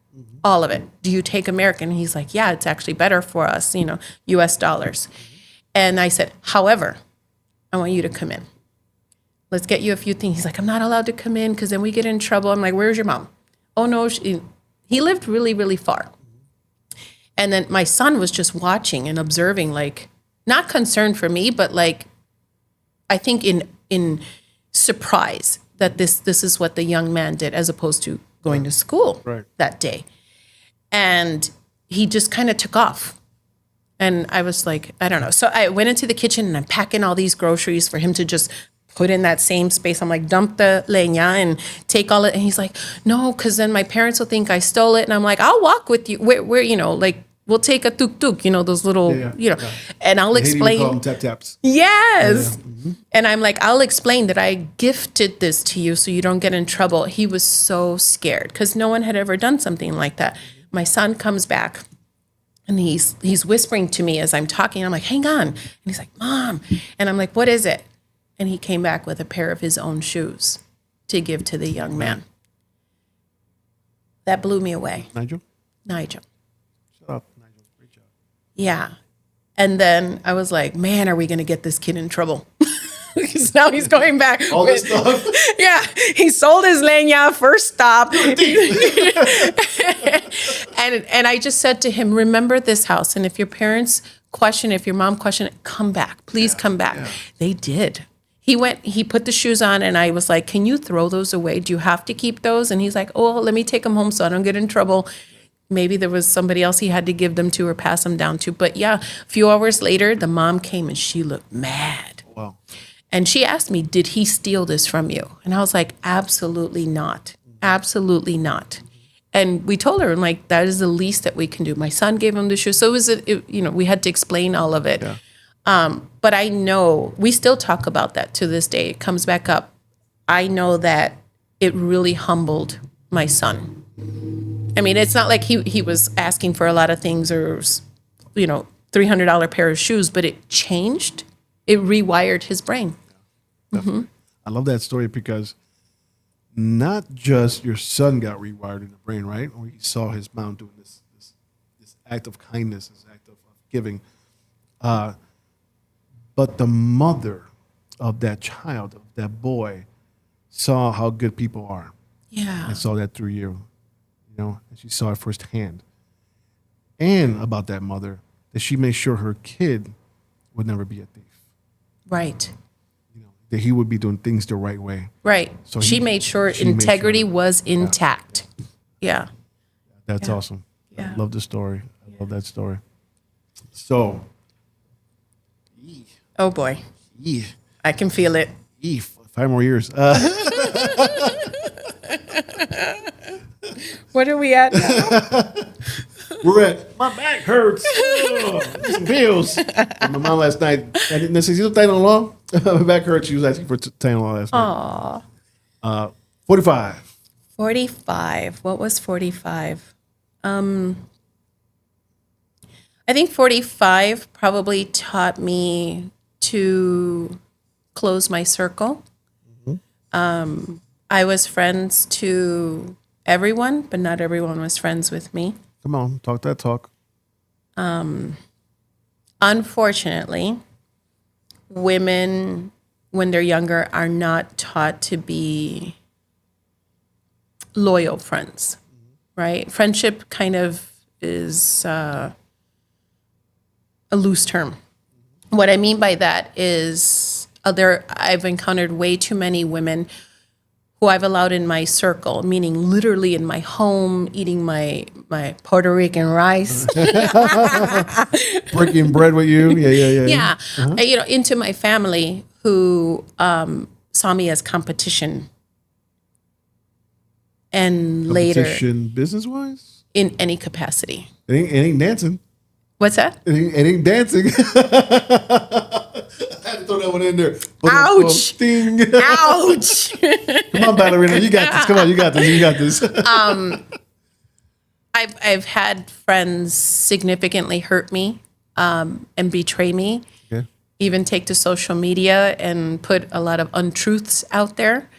B: All of it. Do you take American? And he's like, yeah, it's actually better for us, US dollars. And I said, however, I want you to come in. Let's get you a few things. He's like, I'm not allowed to come in because then we get in trouble. I'm like, where's your mom? Oh, no. He lived really, really far. And then my son was just watching and observing, like, not concerned for me, but like, I think in surprise that this is what the young man did as opposed to going to school that day. And he just kind of took off. And I was like, I don't know. So I went into the kitchen and I'm packing all these groceries for him to just put in that same space. I'm like, dump the leña and take all it. And he's like, no, because then my parents will think I stole it. And I'm like, I'll walk with you. Where like, we'll take a tuk-tuk, those little, and I'll explain.
A: Call them tap-taps.
B: Yes. Yeah. Mm-hmm. And I'm like, I'll explain that I gifted this to you so you don't get in trouble. He was so scared because no one had ever done something like that. My son comes back and he's whispering to me as I'm talking. I'm like, hang on. And he's like, Mom. And I'm like, what is it? And he came back with a pair of his own shoes to give to the young man. That blew me away.
A: Nigel. Shut up, Nigel. Great job.
B: Yeah. And then I was like, man, are we going to get this kid in trouble? Because now he's going back.
A: All this stuff?
B: Yeah. He sold his leña, first stop. And I just said to him, remember this house. And if your parents question, if your mom question it, come back. Please come back. Yeah. They did. He put the shoes on and I was like, can you throw those away? Do you have to keep those? And he's like, oh, let me take them home so I don't get in trouble. Maybe there was somebody else he had to give them to or pass them down to. But yeah, a few hours later, the mom came and she looked mad.
A: Wow.
B: And she asked me, did he steal this from you? And I was like, absolutely not. Absolutely not. And we told her, like, that is the least that we can do. My son gave him the shoes. So we had to explain all of it.
A: Yeah.
B: But I know we still talk about that to this day. It comes back up. I know that it really humbled my son. I mean, it's not like he was asking for a lot of things or, $300 pair of shoes, but it changed. It rewired his brain.
A: I love that story because not just your son got rewired in the brain, right? Or he saw his mom doing this act of kindness, this act of giving. But the mother of that child, of that boy, saw how good people are.
B: Yeah.
A: And saw that through you, and she saw it firsthand. And about that mother, that she made sure her kid would never be a thief.
B: Right.
A: That he would be doing things the right way.
B: Right.
A: So
B: she made sure integrity was intact. Yeah.
A: That's awesome.
B: Yeah.
A: I love the story. I love that story. So.
B: Oh, boy.
A: Yeah.
B: I can feel it.
A: 5 more years.
B: What are we at now?
A: We're at, my back hurts. Need some pills. And my mom last night, I didn't necessarily Tylenol. My back hurts. She was asking for Tylenol last night.
B: Aw.
A: 45.
B: 45. What was 45? I think 45 probably taught me to close my circle. I was friends to everyone, but not everyone was friends with me.
A: Come on, talk that talk.
B: Unfortunately, women, when they're younger, are not taught to be loyal friends, right? Friendship kind of is a loose term. What I mean by that is I've encountered way too many women who I've allowed in my circle, meaning literally in my home, eating my Puerto Rican rice.
A: Breaking bread with you. Yeah.
B: Yeah. Into my family who saw me as competition. And
A: Competition business-wise?
B: In any capacity.
A: It ain't dancing.
B: What's that?
A: It ain't dancing. I had to throw that one in there.
B: Ouch.
A: Ding.
B: Ouch.
A: Come on, ballerina. You got this. Come on, you got this. You got this.
B: I've had friends significantly hurt me and betray me.
A: Okay.
B: Even take to social media and put a lot of untruths out there.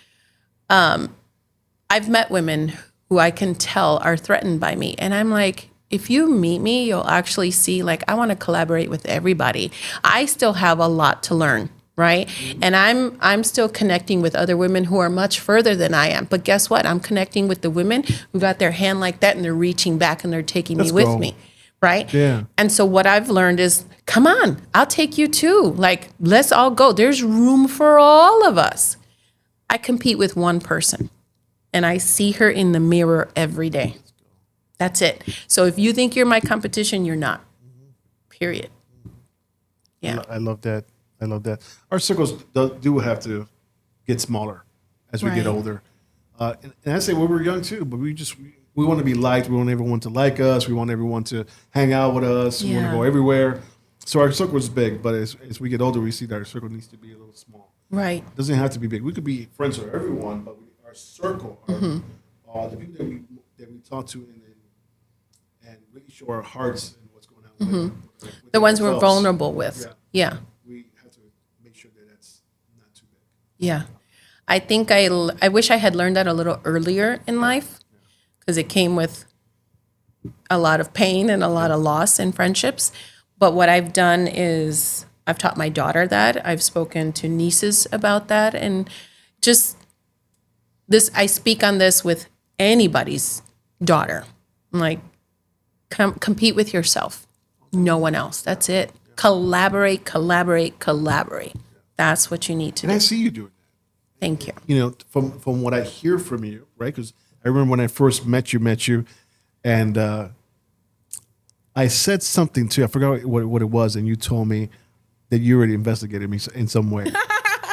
B: I've met women who I can tell are threatened by me. And I'm like, if you meet me, you'll actually see, like, I want to collaborate with everybody. I still have a lot to learn, right? And I'm still connecting with other women who are much further than I am. But guess what? I'm connecting with the women who got their hand like that and they're reaching back and they're taking me with me, right?
A: Yeah.
B: And so what I've learned is, come on, I'll take you too. Like, let's all go. There's room for all of us. I compete with one person and I see her in the mirror every day. That's it. So if you think you're my competition, you're not. Period. Yeah.
A: I love that. I love that. Our circles do have to get smaller as we get older. And I say when we were young too, but we want to be liked. We want everyone to like us. We want everyone to hang out with us. We want to go everywhere. So our circle is big, but as we get older, we see that our circle needs to be a little small.
B: Right.
A: It doesn't have to be big. We could be friends with everyone, but our circle are the people that we talk to and really show our hearts and what's going on with
B: The ones we're vulnerable with. Yeah.
A: We have to make sure that that's not too big.
B: Yeah. I think I wish I had learned that a little earlier in life because it came with a lot of pain and a lot of loss in friendships. But what I've done is I've taught my daughter that. I've spoken to nieces about that. And just this, I speak on this with anybody's daughter. I'm like, compete with yourself. No one else. That's it. Collaborate. That's what you need to do.
A: And I see you doing that.
B: Thank you.
A: From what I hear from you, right? Because I remember when I first met you, and I said something to you. I forgot what it was, and you told me that you already investigated me in some way.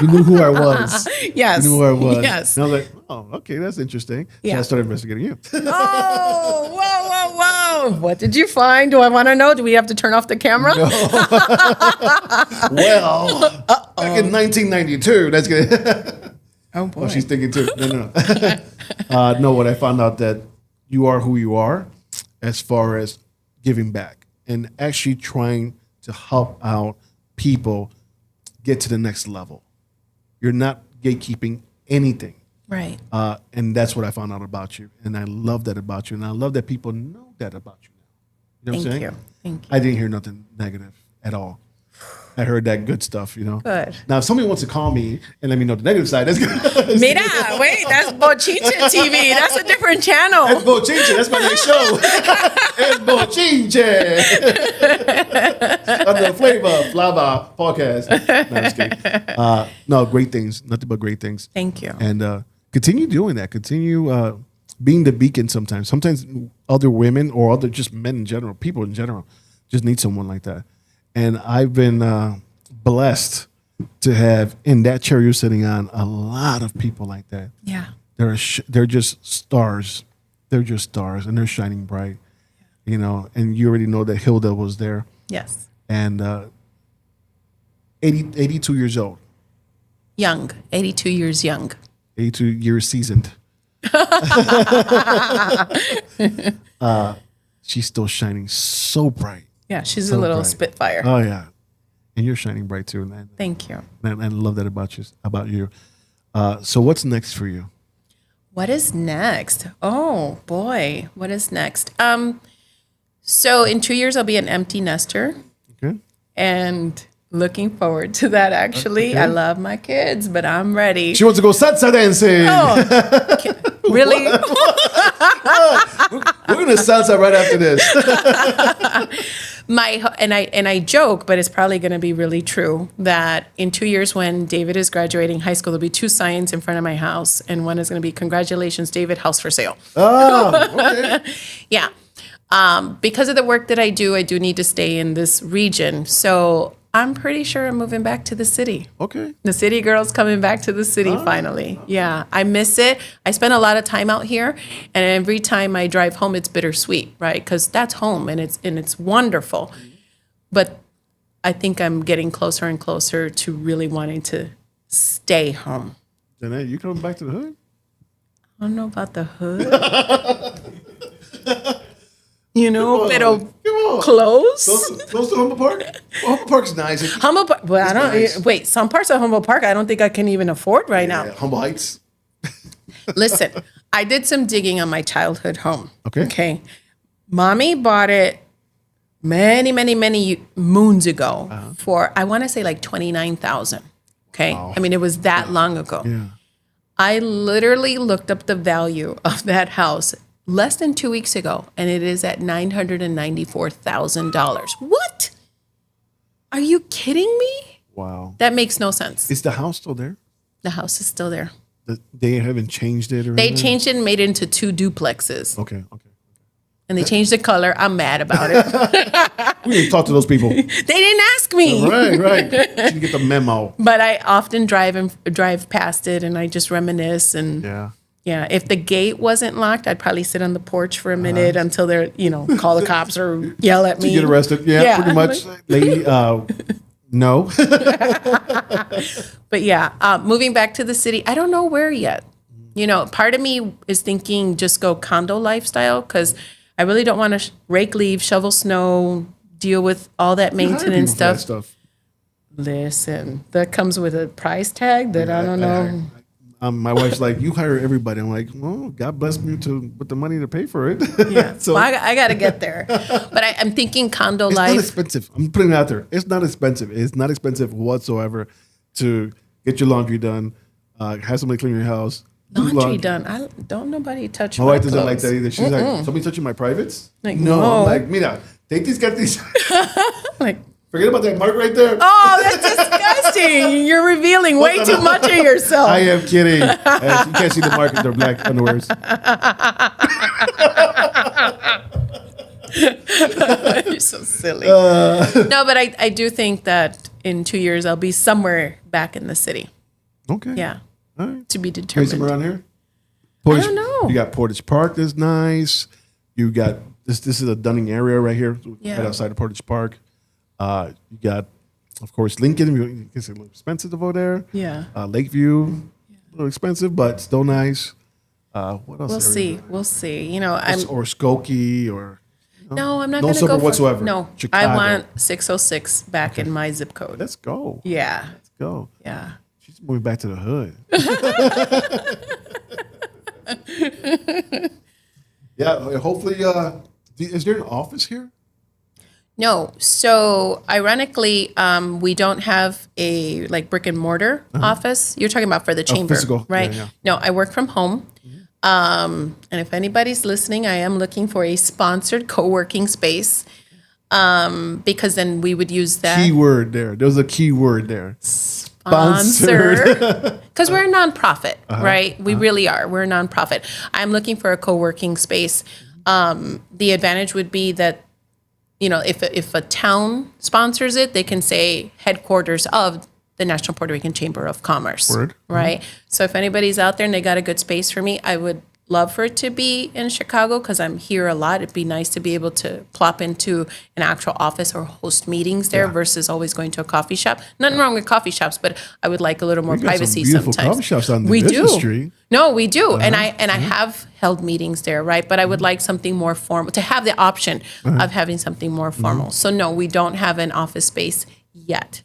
A: You knew who I was.
B: Yes.
A: You knew who I was.
B: Yes.
A: And I was like, oh, okay, that's interesting.
B: Yeah.
A: So I started investigating you.
B: Oh, whoa. What did you find? Do I want to know? Do we have to turn off the camera?
A: No. Well, back in 1992, that's good.
B: Oh, boy.
A: Oh, she's thinking too. No. No, what I found out that you are who you are as far as giving back and actually trying to help out people get to the next level. You're not gatekeeping anything.
B: Right.
A: And that's what I found out about you. And I love that about you. And I love that people know that about you now. You know what I'm saying?
B: Thank you.
A: I didn't hear nothing negative at all. I heard that good stuff, you know.
B: Good.
A: Now, if somebody wants to call me and let me know the negative side, that's good.
B: Mira, wait, that's Bochinche TV. That's a different channel.
A: It's Bochinche. That's my next show. It's Bochinche. On the Flava Podcast. No, just kidding. No, great things. Nothing but great things.
B: Thank you.
A: And continue doing that. Continue being the beacon sometimes. Sometimes other women or other just men in general, people in general, just need someone like that. And I've been blessed to have in that chair you're sitting on a lot of people like that.
B: Yeah.
A: They're just stars. They're just stars, and they're shining bright. You know, and you already know that Hilda was there.
B: Yes.
A: And 82 years old.
B: Young. 82 years young.
A: 82 years seasoned. She's still shining so bright.
B: Yeah, she's
A: So
B: a little
A: bright.
B: spitfire.
A: Oh yeah, and you're shining bright too. And
B: Thank you.
A: I love that about you. So what's next for you?
B: What is next? Oh boy, what is next? So in 2 years I'll be an empty nester,
A: Okay.
B: and looking forward to that. Actually,
A: Okay.
B: I love my kids, but I'm ready.
A: She wants to go salsa dancing.
B: Really?
A: We're gonna salsa right after this.
B: I joke, but it's probably going to be really true that in 2 years, when David is graduating high school, there'll be two signs in front of my house, and one is going to be "Congratulations, David, house for sale."
A: Oh, okay.
B: Yeah. Because of the work that I do need to stay in this region. So I'm pretty sure I'm moving back to the city.
A: Okay.
B: The city girl's coming back to the city finally. Yeah, I miss it. I spend a lot of time out here, and every time I drive home, it's bittersweet, right? Because that's home, and it's wonderful. But I think I'm getting closer and closer to really wanting to stay home.
A: Janette, you coming back to the hood?
B: I don't know about the hood. You know, pero
A: Come on.
B: close.
A: Close to Humboldt Park? Well, Humboldt Park's nice.
B: Humboldt Park. Well, I don't.
A: nice.
B: Wait, some parts of Humboldt Park, I don't think I can even afford right now.
A: Yeah, Humboldt Heights.
B: Listen, I did some digging on my childhood home.
A: Okay.
B: Okay. Mommy bought it many moons ago for, I want to say like $29,000. Okay. I mean, it was that long ago.
A: Yeah.
B: I literally looked up the value of that house less than 2 weeks ago, and it is at $994,000. What? Are you kidding me?
A: Wow.
B: That makes no sense.
A: Is the house still there?
B: The house is still there.
A: They haven't changed it or
B: They
A: anything?
B: changed it and made it into 2 duplexes.
A: Okay.
B: And they changed the color. I'm mad about it.
A: We didn't talk to those people.
B: They didn't ask me.
A: Right. She didn't get the memo.
B: But I often drive past it, and I just reminisce. And
A: Yeah.
B: if the gate wasn't locked, I'd probably sit on the porch for a minute until they're, call the cops or yell at me.
A: You get arrested. Yeah, pretty much. Lady, no.
B: But moving back to the city, I don't know where yet. Part of me is thinking just go condo lifestyle, because I really don't want to rake leaves, shovel snow, deal with all that maintenance stuff. Listen, that comes with a price tag that I don't know.
A: My wife's like, you hire everybody. I'm like, well, God bless me with the money to pay for it.
B: Yeah,
A: So
B: well, I got to get there. But I'm thinking condo
A: it's not
B: life.
A: expensive. I'm putting it out there. It's not expensive. It's not expensive whatsoever to get your laundry done, have somebody clean your house. do
B: Laundry done. I don't nobody touch
A: My
B: my
A: wife doesn't like
B: clothes.
A: that either. She's like, somebody touching my privates?
B: Like,
A: no.
B: no.
A: I'm like, mira, take these, get these.
B: Like,
A: Forget about that mark right there.
B: oh, that's disgusting. You're revealing way too much of yourself.
A: I am kidding. You can't see the mark in their black underwears.
B: You're so silly. No, but I do think that in 2 years I'll be somewhere back in the city.
A: Okay.
B: Yeah,
A: All right.
B: to be
A: Maybe
B: determined.
A: somewhere around here?
B: I don't know.
A: You got Portage Park that's nice. You got this is a Dunning area right here,
B: Yeah.
A: right outside of Portage Park. You got, of course, Lincoln. It's a little expensive to go there.
B: Yeah.
A: Lakeview, a little expensive, but still nice. What else?
B: We'll see. We'll see. You know,
A: Or Skokie or
B: no, I'm not
A: no
B: going to
A: suburb
B: go for,
A: whatsoever.
B: No,
A: Chicago.
B: I want 606 back in my zip code.
A: Let's go.
B: Yeah.
A: Let's go.
B: Yeah.
A: She's moving back to the hood. Yeah, hopefully. Is there an office here?
B: No. So ironically, we don't have a like brick and mortar office. You're talking about for the chamber,
A: physical.
B: right?
A: Yeah.
B: No, I work from home. And if anybody's listening, I am looking for a sponsored co-working space because then we would use that.
A: Keyword there. There was a keyword there.
B: Sponsor. Because we're a nonprofit, right? We really are. We're a nonprofit. I'm looking for a co-working space. The advantage would be that, you know, if a town sponsors it, they can say headquarters of the National Puerto Rican Chamber of Commerce.
A: Word.
B: Right? So if anybody's out there and they got a good space for me, I would love for it to be in Chicago because I'm here a lot. It'd be nice to be able to plop into an actual office or host meetings there versus always going to a coffee shop. Nothing wrong with coffee shops, but I would like a little more
A: We got some
B: privacy
A: beautiful
B: sometimes.
A: coffee shops on the
B: we
A: business
B: do.
A: street.
B: No, we do. And I have held meetings there, right? But I would like something more formal, to have the option of having something more formal. So no, we don't have an office space yet.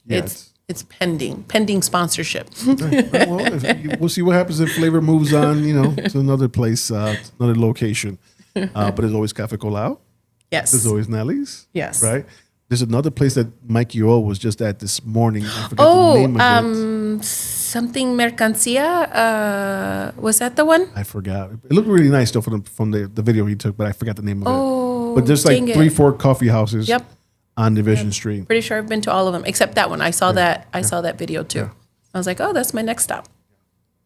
B: It's pending sponsorship.
A: We'll see what happens if Flavor moves on, to another place, another location. But there's always Cafe Colau.
B: Yes.
A: There's always Nelly's.
B: Yes.
A: Right? There's another place that Mikey O was just at this morning. I forgot the name of it.
B: Something Mercancia. Was that the one?
A: I forgot. It looked really nice though from the video he took, but I forgot the name of
B: Oh,
A: it. But there's like
B: dang it.
A: 3-4 coffee houses
B: Yep.
A: on Division Street.
B: Pretty sure I've been to all of them except that one. I saw that. I saw that video too. I was like, oh, that's my next stop.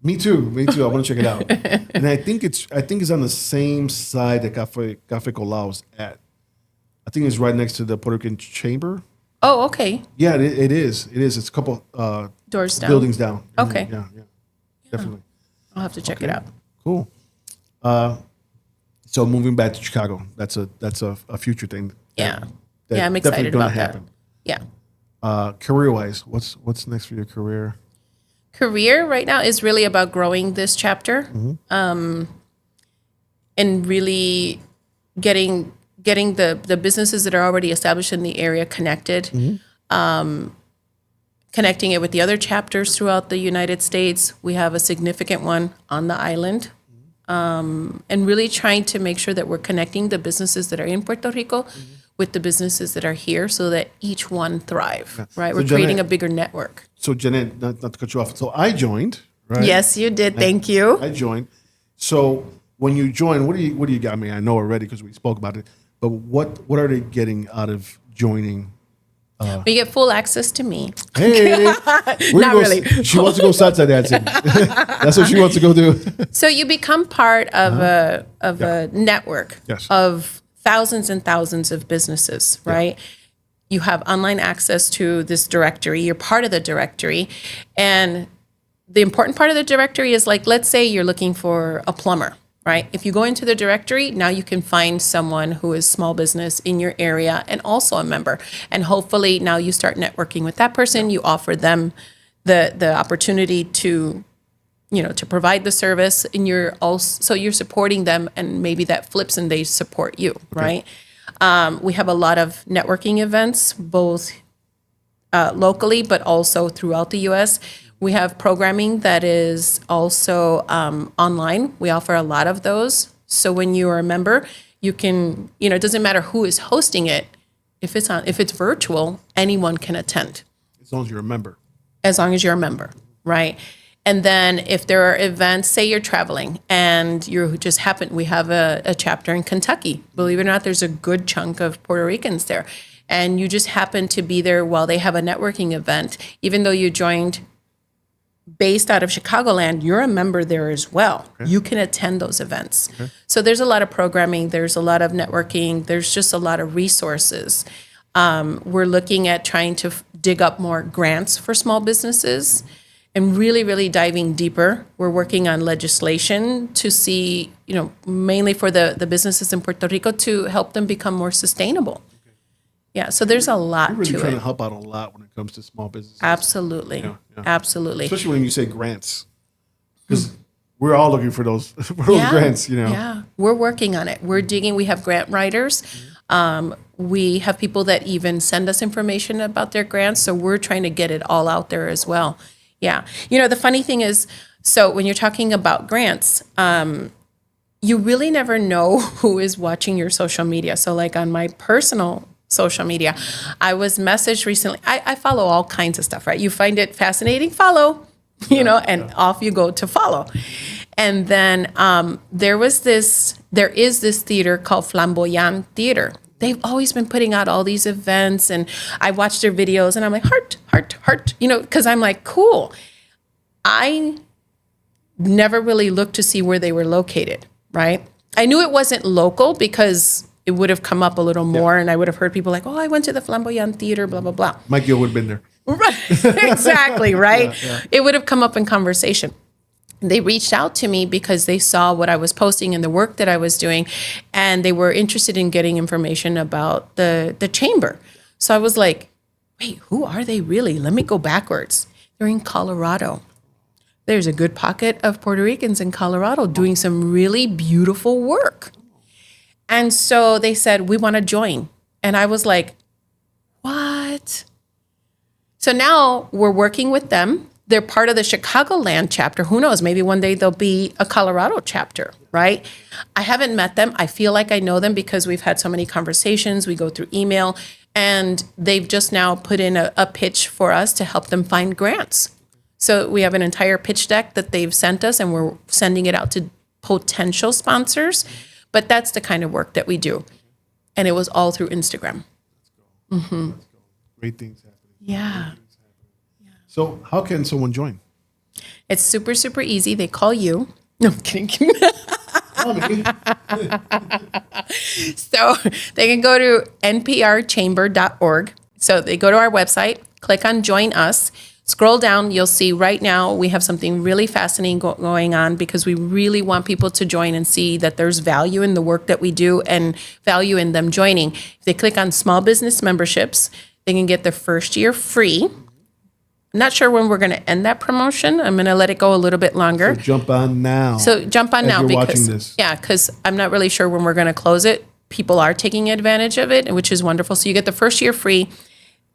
A: Me too. I want to check it out. And I think it's on the same side that Cafe Colau's at. I think it's right next to the Puerto Rican Chamber.
B: Oh, okay.
A: Yeah, it is. It is. It's a couple
B: Doors down.
A: buildings down.
B: Okay.
A: Yeah. Definitely.
B: I'll have to check it out.
A: Cool. So moving back to Chicago, that's a future thing.
B: Yeah.
A: that
B: Yeah, I'm
A: definitely
B: excited
A: gonna
B: about that.
A: happen.
B: Yeah.
A: Career-wise, what's next for your career?
B: Career right now is really about growing this chapter, and really getting the businesses that are already established in the area connected, connecting it with the other chapters throughout the United States. We have a significant one on the island, and really trying to make sure that we're connecting the businesses that are in Puerto Rico with the businesses that are here so that each one thrive, right?
A: So
B: We're creating
A: Janette-
B: a bigger network.
A: So Janette, not to cut you off. So I joined, right?
B: Yes, you did. Thank you.
A: I joined. So when you join, what do you got? I mean, I know already because we spoke about it. But what are they getting out of joining?
B: We get full access to me.
A: Hey,
B: Not really.
A: She wants to go salsa dancing. That's what she wants to go do.
B: So you become part of a network
A: Yes.
B: of thousands and thousands of businesses, right? You have online access to this directory. You're part of the directory. And the important part of the directory is like, let's say you're looking for a plumber, right? If you go into the directory, now you can find someone who is small business in your area and also a member. And hopefully now you start networking with that person. You offer them the opportunity to provide the service, and you're supporting them, and maybe that flips and they support you, right? We have a lot of networking events, both locally, but also throughout the U.S. We have programming that is also online. We offer a lot of those. So when you are a member, you can, it doesn't matter who is hosting it. If it's virtual, anyone can attend.
A: As long as you're a member.
B: As long as you're a member, right? And then if there are events, say you're traveling and we have a chapter in Kentucky. Believe it or not, there's a good chunk of Puerto Ricans there. And you just happen to be there while they have a networking event. Even though you joined based out of Chicagoland, you're a member there as well. Okay. You can attend those events. Okay. So there's a lot of programming. There's a lot of networking. There's just a lot of resources. We're looking at trying to dig up more grants for small businesses. and really, really diving deeper. We're working on legislation to see, mainly for the businesses in Puerto Rico to help them become more sustainable. Yeah, so there's a lot
A: You're really
B: to
A: trying
B: it.
A: to help out a lot when it comes to small businesses.
B: Absolutely.
A: Yeah.
B: Absolutely.
A: Especially when you say grants. Because we're all looking for those grants,
B: Yeah, we're working on it. We're digging. We have grant writers. We have people that even send us information about their grants. So we're trying to get it all out there as well. Yeah. The funny thing is, so when you're talking about grants, you really never know who is watching your social media. So like on my personal social media, I was messaged recently. I follow all kinds of stuff, right? You find it fascinating, follow, and off you go to follow. And then there is this theater called Flamboyant Theater. They've always been putting out all these events, and I watch their videos, and I'm like, heart, because I'm like, cool. I never really looked to see where they were located, right? I knew it wasn't local because it would have come up a little more, and I would have heard people like, oh, I went to the Flamboyant Theater, blah, blah, blah.
A: Mike Gill would have been there.
B: Right, exactly, right? Yeah. It would have come up in conversation. They reached out to me because they saw what I was posting and the work that I was doing, and they were interested in getting information about the chamber. So I was like, wait, who are they really? Let me go backwards. They're in Colorado. There's a good pocket of Puerto Ricans in Colorado doing some really beautiful work. And so they said, we want to join. And I was like, what? So now we're working with them. They're part of the Chicagoland chapter. Who knows? Maybe one day there'll be a Colorado chapter, right? I haven't met them. I feel like I know them because we've had so many conversations. We go through email, and they've just now put in a pitch for us to help them find grants. So we have an entire pitch deck that they've sent us, and we're sending it out to potential sponsors. But that's the kind of work that we do. And it was all through Instagram. Mm-hmm.
A: Great things happening.
B: Yeah.
A: So how can someone join?
B: It's super, super easy. They call you. No, I'm kidding. So they can go to nprchamber.org. So they go to our website, click on Join Us. Scroll down, you'll see right now we have something really fascinating going on because we really want people to join and see that there's value in the work that we do and value in them joining. If they click on small business memberships, they can get their first year free. I'm not sure when we're going to end that promotion. I'm going to let it go a little bit longer.
A: So jump on now.
B: Because I'm not really sure when we're going to close it. People are taking advantage of it, which is wonderful. So you get the first year free.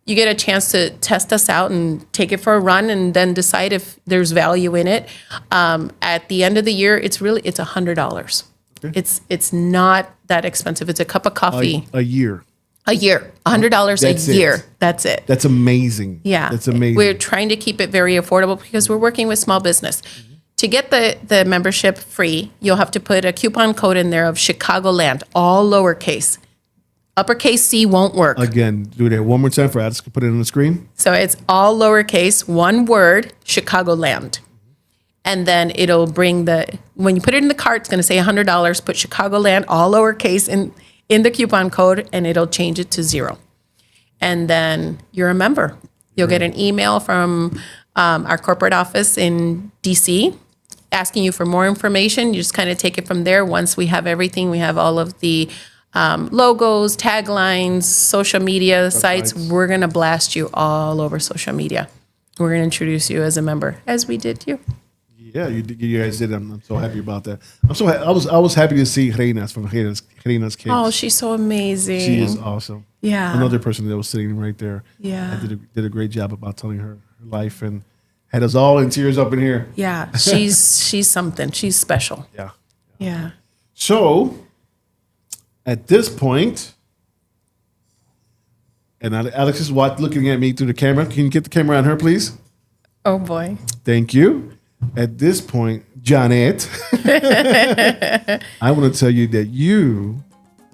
B: You get a chance to test us out and take it for a run and then decide if there's value in it. At the end of the year, it's $100. Okay. It's not that expensive. It's a cup of coffee.
A: A year.
B: A year. $100 a year. That's it.
A: That's amazing.
B: Yeah.
A: That's amazing.
B: We're trying to keep it very affordable because we're working with small business. Mm-hmm. To get the membership free, you'll have to put a coupon code in there of Chicagoland, all lowercase. Uppercase C won't work.
A: Again, do that one more time for us. Put it on the screen.
B: So it's all lowercase, one word, Chicagoland. And then it'll bring when you put it in the cart, it's going to say $100. Put Chicagoland, all lowercase, in the coupon code, and it'll change it to $0. And then you're a member. You'll get an email from our corporate office in DC asking you for more information. You just kind of take it from there. Once we have everything, we have all of the logos, taglines, social media sites. We're going to blast you all over social media. We're going to introduce you as a member, as we did you.
A: Yeah, you guys did. I'm so happy about that. I was happy to see Reinas from Reinas Cakes.
B: Oh, she's so amazing.
A: She is awesome.
B: Yeah.
A: Another person that was sitting right there.
B: Yeah.
A: I did a great job about telling her life and had us all in tears up in here.
B: Yeah, she's something. She's special.
A: Yeah.
B: Yeah.
A: So, at this point, and Alex is looking at me through the camera. Can you get the camera on her, please?
B: Oh, boy.
A: Thank you. At this point, Janette, I want to tell you that you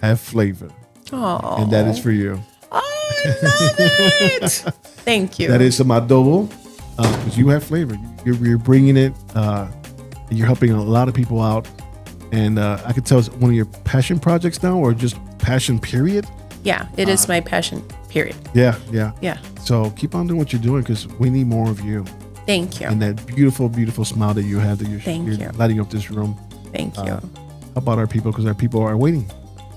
A: have flavor.
B: Oh.
A: And that is for you.
B: I love it. Thank you.
A: That is some adobo, because you have flavor. You're bringing it, and you're helping a lot of people out. And I could tell it's one of your passion projects now, or just passion period.
B: Yeah, it is my passion period.
A: Yeah.
B: Yeah.
A: So keep on doing what you're doing, because we need more of you.
B: Thank you.
A: And that beautiful, beautiful smile that you have that you're lighting up this room.
B: Thank you.
A: How about our people? Because our people are waiting.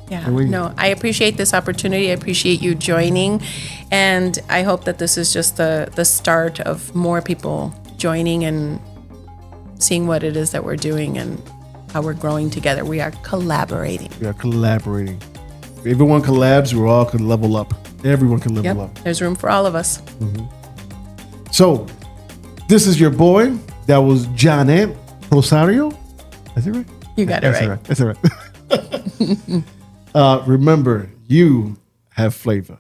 B: Yeah, no, I appreciate this opportunity. I appreciate you joining. And I hope that this is just the start of more people joining and seeing what it is that we're doing and how we're growing together. We are collaborating.
A: If everyone collabs, we all can level up. Everyone can level up.
B: There's room for all of us.
A: Mm-hmm. So, this is your boy. That was Janette Rosario. Is it right?
B: You got it right.
A: That's all right. Remember, you have flavor.